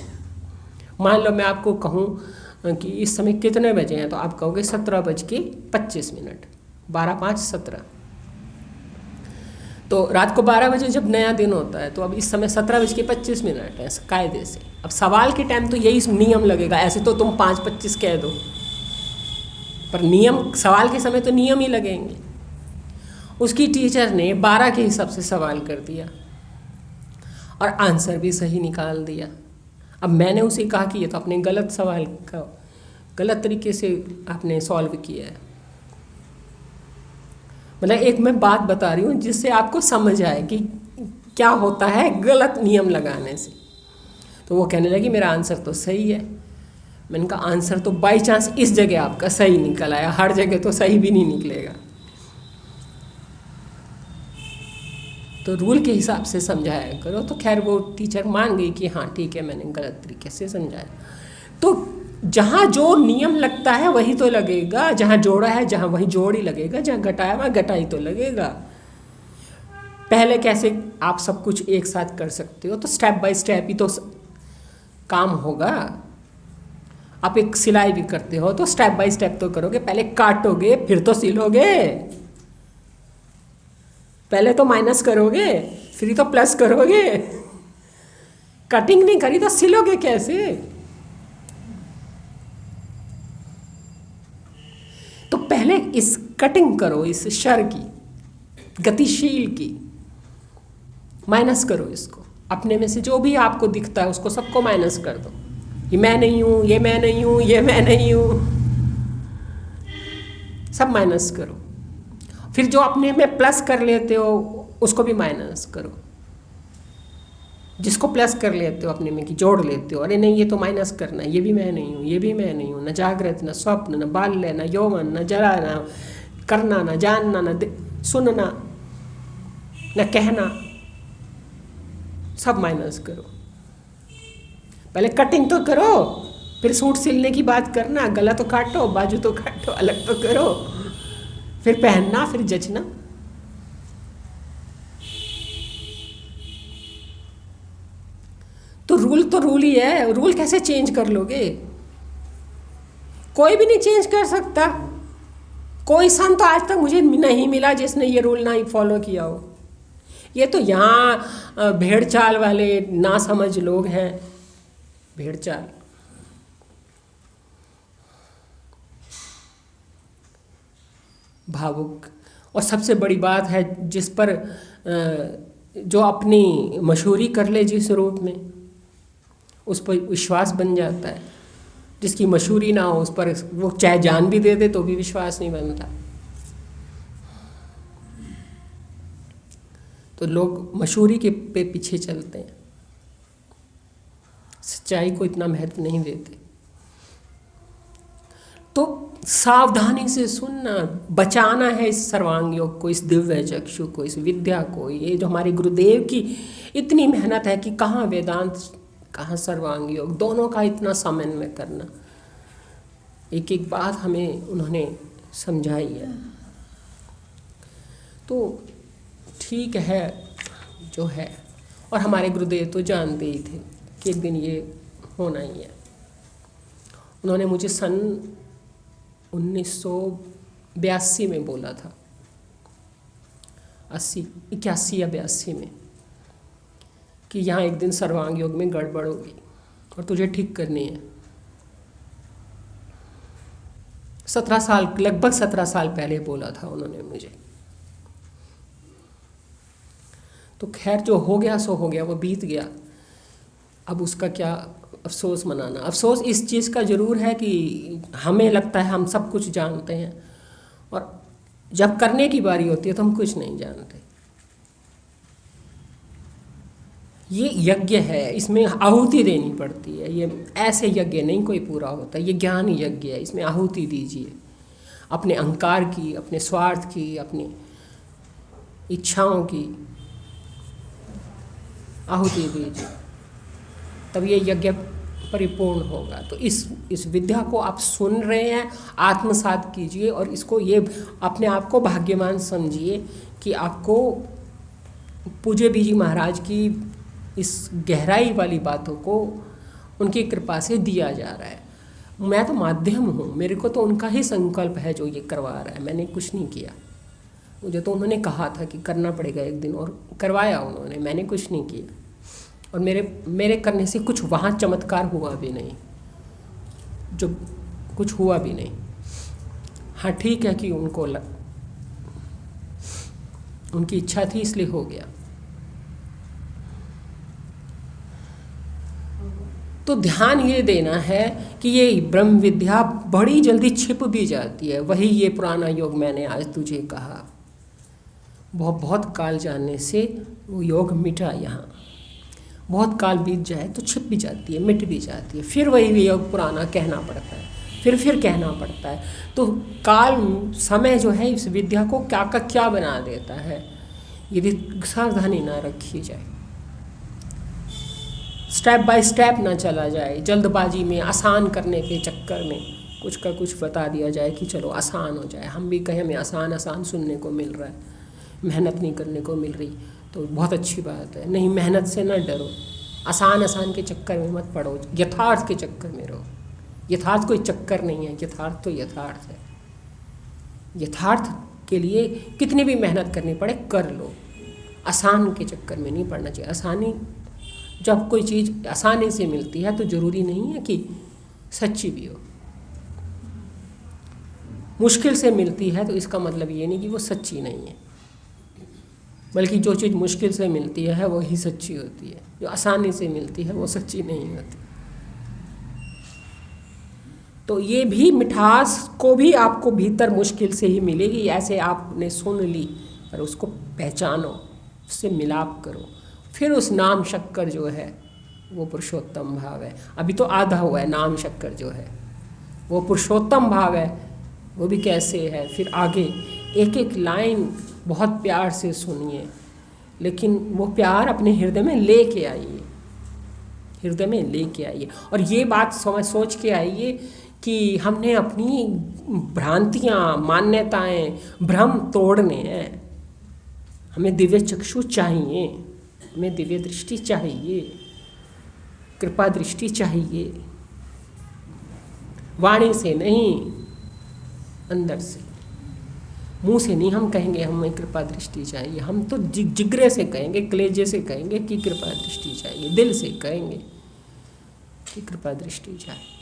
मान लो मैं आपको कहूँ कि इस समय कितने बजे हैं, तो आप कहोगे 17:25, 12 5 17। तो रात को 12 बजे जब नया दिन होता है, तो अब इस समय 17:25 है कायदे से। अब सवाल के टाइम तो यही नियम लगेगा, ऐसे तो तुम 5:25 कह दो, पर नियम, सवाल के समय तो नियम ही लगेंगे। उसकी टीचर ने 12 के हिसाब से सवाल कर दिया और आंसर भी सही निकाल दिया। अब मैंने उसे कहा कि ये तो आपने गलत सवाल का गलत तरीके से आपने सॉल्व किया है। मतलब एक मैं बात बता रही हूँ जिससे आपको समझ आए कि क्या होता है गलत नियम लगाने से। तो वो कहने लगी मेरा आंसर तो सही है। मैंने कहा आंसर तो बाई चांस इस जगह आपका सही निकल आया, हर जगह तो सही भी नहीं निकलेगा। तो रूल के हिसाब से समझाया करो। तो खैर वो टीचर मान गई कि हाँ ठीक है, मैंने गलत तरीके से समझाया। तो जहाँ जो नियम लगता है वही तो लगेगा, जहाँ जोड़ा है जहाँ वही जोड़ ही लगेगा, जहाँ घटाया वहाँ घटा ही तो लगेगा। पहले कैसे आप सब कुछ एक साथ कर सकते हो, तो स्टेप बाय स्टेप ही तो काम होगा। आप एक सिलाई भी करते हो तो स्टेप बाय स्टेप तो करोगे, पहले काटोगे फिर तो सिलोगे, पहले तो माइनस करोगे फिर तो प्लस करोगे। कटिंग नहीं करी तो सिलोगे कैसे? तो पहले इस कटिंग करो, इस शर की, गतिशील की, माइनस करो इसको। अपने में से जो भी आपको दिखता है उसको सबको माइनस कर दो। ये मैं नहीं हूँ, ये मैं नहीं हूँ, ये मैं नहीं हूँ, सब माइनस करो। फिर जो अपने में प्लस कर लेते हो उसको भी माइनस करो। जिसको प्लस कर लेते हो अपने में कि जोड़ लेते हो, अरे नहीं ये तो माइनस करना है, ये भी मैं नहीं हूँ, ये भी मैं नहीं हूँ, न जागृत न स्वप्न न बाल्य न यौवन न जरा न करना न जानना न सुनना न कहना, सब माइनस करो। पहले कटिंग तो करो, फिर सूट सिलने की बात करना, गला तो काटो, बाजू तो काटो, अलग तो करो, फिर पहनना, फिर जचना। तो रूल ही है, रूल कैसे चेंज कर लोगे? कोई भी नहीं चेंज कर सकता। कोई संत तो आज तक मुझे नहीं मिला जिसने ये रूल ना फॉलो किया हो। ये तो यहाँ भेड़ चाल वाले ना समझ लोग हैं, भेड़ चाल। भावुक। और सबसे बड़ी बात है, जिस पर जो अपनी मशहूरी कर ले जिस रूप में, उस पर विश्वास बन जाता है। जिसकी मशहूरी ना हो उस पर वो चाहे जान भी दे दे तो भी विश्वास नहीं बनता। तो लोग मशहूरी के पीछे चलते हैं, सच्चाई को इतना महत्व नहीं देते। तो सावधानी से सुनना, बचाना है इस सर्वांग योग को, इस दिव्य चक्षु को, इस विद्या को। ये जो हमारे गुरुदेव की इतनी मेहनत है कि कहाँ वेदांत कहाँ सर्वांग योग, दोनों का इतना समन्वय करना, एक एक बात हमें उन्होंने समझाई है। तो ठीक है जो है। और हमारे गुरुदेव तो जानते ही थे कि एक दिन ये होना ही है। उन्होंने मुझे सन 1982 में बोला था, 81 या 82 में, कि यहाँ एक दिन सर्वांग योग में गड़बड़ होगी और तुझे ठीक करनी है। 17 साल, लगभग 17 साल पहले बोला था उन्होंने मुझे। तो खैर जो हो गया सो हो गया, वो बीत गया। अब उसका क्या अफसोस मनाना। अफसोस इस चीज़ का ज़रूर है कि हमें लगता है हम सब कुछ जानते हैं, और जब करने की बारी होती है तो हम कुछ नहीं जानते। ये यज्ञ है, इसमें आहुति देनी पड़ती है। ये ऐसे यज्ञ नहीं कोई पूरा होता, ये ज्ञान यज्ञ है। इसमें आहुति दीजिए, अपने अहंकार की, अपने स्वार्थ की, अपनी इच्छाओं की आहुति दीजिए, तब ये यज्ञ परिपूर्ण होगा। तो इस विद्या को आप सुन रहे हैं, आत्मसात कीजिए और इसको ये अपने आप को भाग्यवान समझिए कि आपको पूज्य बीजी महाराज की इस गहराई वाली बातों को उनकी कृपा से दिया जा रहा है। मैं तो माध्यम हूँ, मेरे को तो उनका ही संकल्प है जो ये करवा रहा है, मैंने कुछ नहीं किया। मुझे तो उन्होंने कहा था कि करना पड़ेगा एक दिन, और करवाया उन्होंने, मैंने कुछ नहीं किया। और मेरे करने से कुछ वहाँ चमत्कार हुआ भी नहीं, जो कुछ हुआ भी नहीं। हाँ ठीक है कि उनकी इच्छा थी इसलिए हो गया। तो ध्यान ये देना है कि ये ब्रह्म विद्या बड़ी जल्दी छिप भी जाती है। वही ये पुराना योग मैंने आज तुझे कहा, बहुत काल जानने से वो योग मिटा। यहाँ बहुत काल बीत जाए तो छिप भी जाती है, मिट भी जाती है, फिर वही योग पुराना कहना पड़ता है, फिर कहना पड़ता है। तो काल समय जो है इस विद्या को क्या का क्या बना देता है, यदि सावधानी ना रखी जाए, स्टेप बाय स्टेप ना चला जाए, जल्दबाजी में आसान करने के चक्कर में कुछ का कुछ बता दिया जाए कि चलो आसान हो जाए। हम भी कहें हमें आसान सुनने को मिल रहा है, मेहनत नहीं करने को मिल रही, तो बहुत अच्छी बात है। नहीं, मेहनत से ना डरो, आसान के चक्कर में मत पड़ो, यथार्थ के चक्कर में रहो। यथार्थ कोई चक्कर नहीं है, यथार्थ तो यथार्थ है। यथार्थ के लिए कितनी भी मेहनत करनी पड़े कर लो, आसान के चक्कर में नहीं पड़ना चाहिए। आसानी, जब कोई चीज़ आसानी से मिलती है तो ज़रूरी नहीं है कि सच्ची भी हो। मुश्किल से मिलती है तो इसका मतलब ये नहीं कि वो सच्ची नहीं है, बल्कि जो चीज़ मुश्किल से मिलती है वो ही सच्ची होती है, जो आसानी से मिलती है वो सच्ची नहीं होती। तो ये भी मिठास को भी आपको भीतर मुश्किल से ही मिलेगी। ऐसे आपने सुन ली, पर उसको पहचानो, उससे मिलाप करो, फिर उस नाम शक्कर जो है वो पुरुषोत्तम भाव है। अभी तो आधा हुआ है, नाम शक्कर जो है वो पुरुषोत्तम भाव है। वो भी कैसे है, फिर आगे एक एक लाइन बहुत प्यार से सुनिए, लेकिन वो प्यार अपने हृदय में लेके आइए, हृदय में लेके आइए। और ये बात सोच के आइए कि हमने अपनी भ्रांतियाँ, मान्यताएं, भ्रम तोड़ने हैं। हमें दिव्य चक्षु चाहिए, हमें दिव्य दृष्टि चाहिए, कृपा दृष्टि चाहिए, वाणी से नहीं, अंदर से। मुंह से नहीं हम कहेंगे हमें कृपा दृष्टि चाहिए, हम तो जिगरे से कहेंगे, कलेजे से कहेंगे कि कृपा दृष्टि चाहिए, दिल से कहेंगे कि कृपा दृष्टि चाहिए।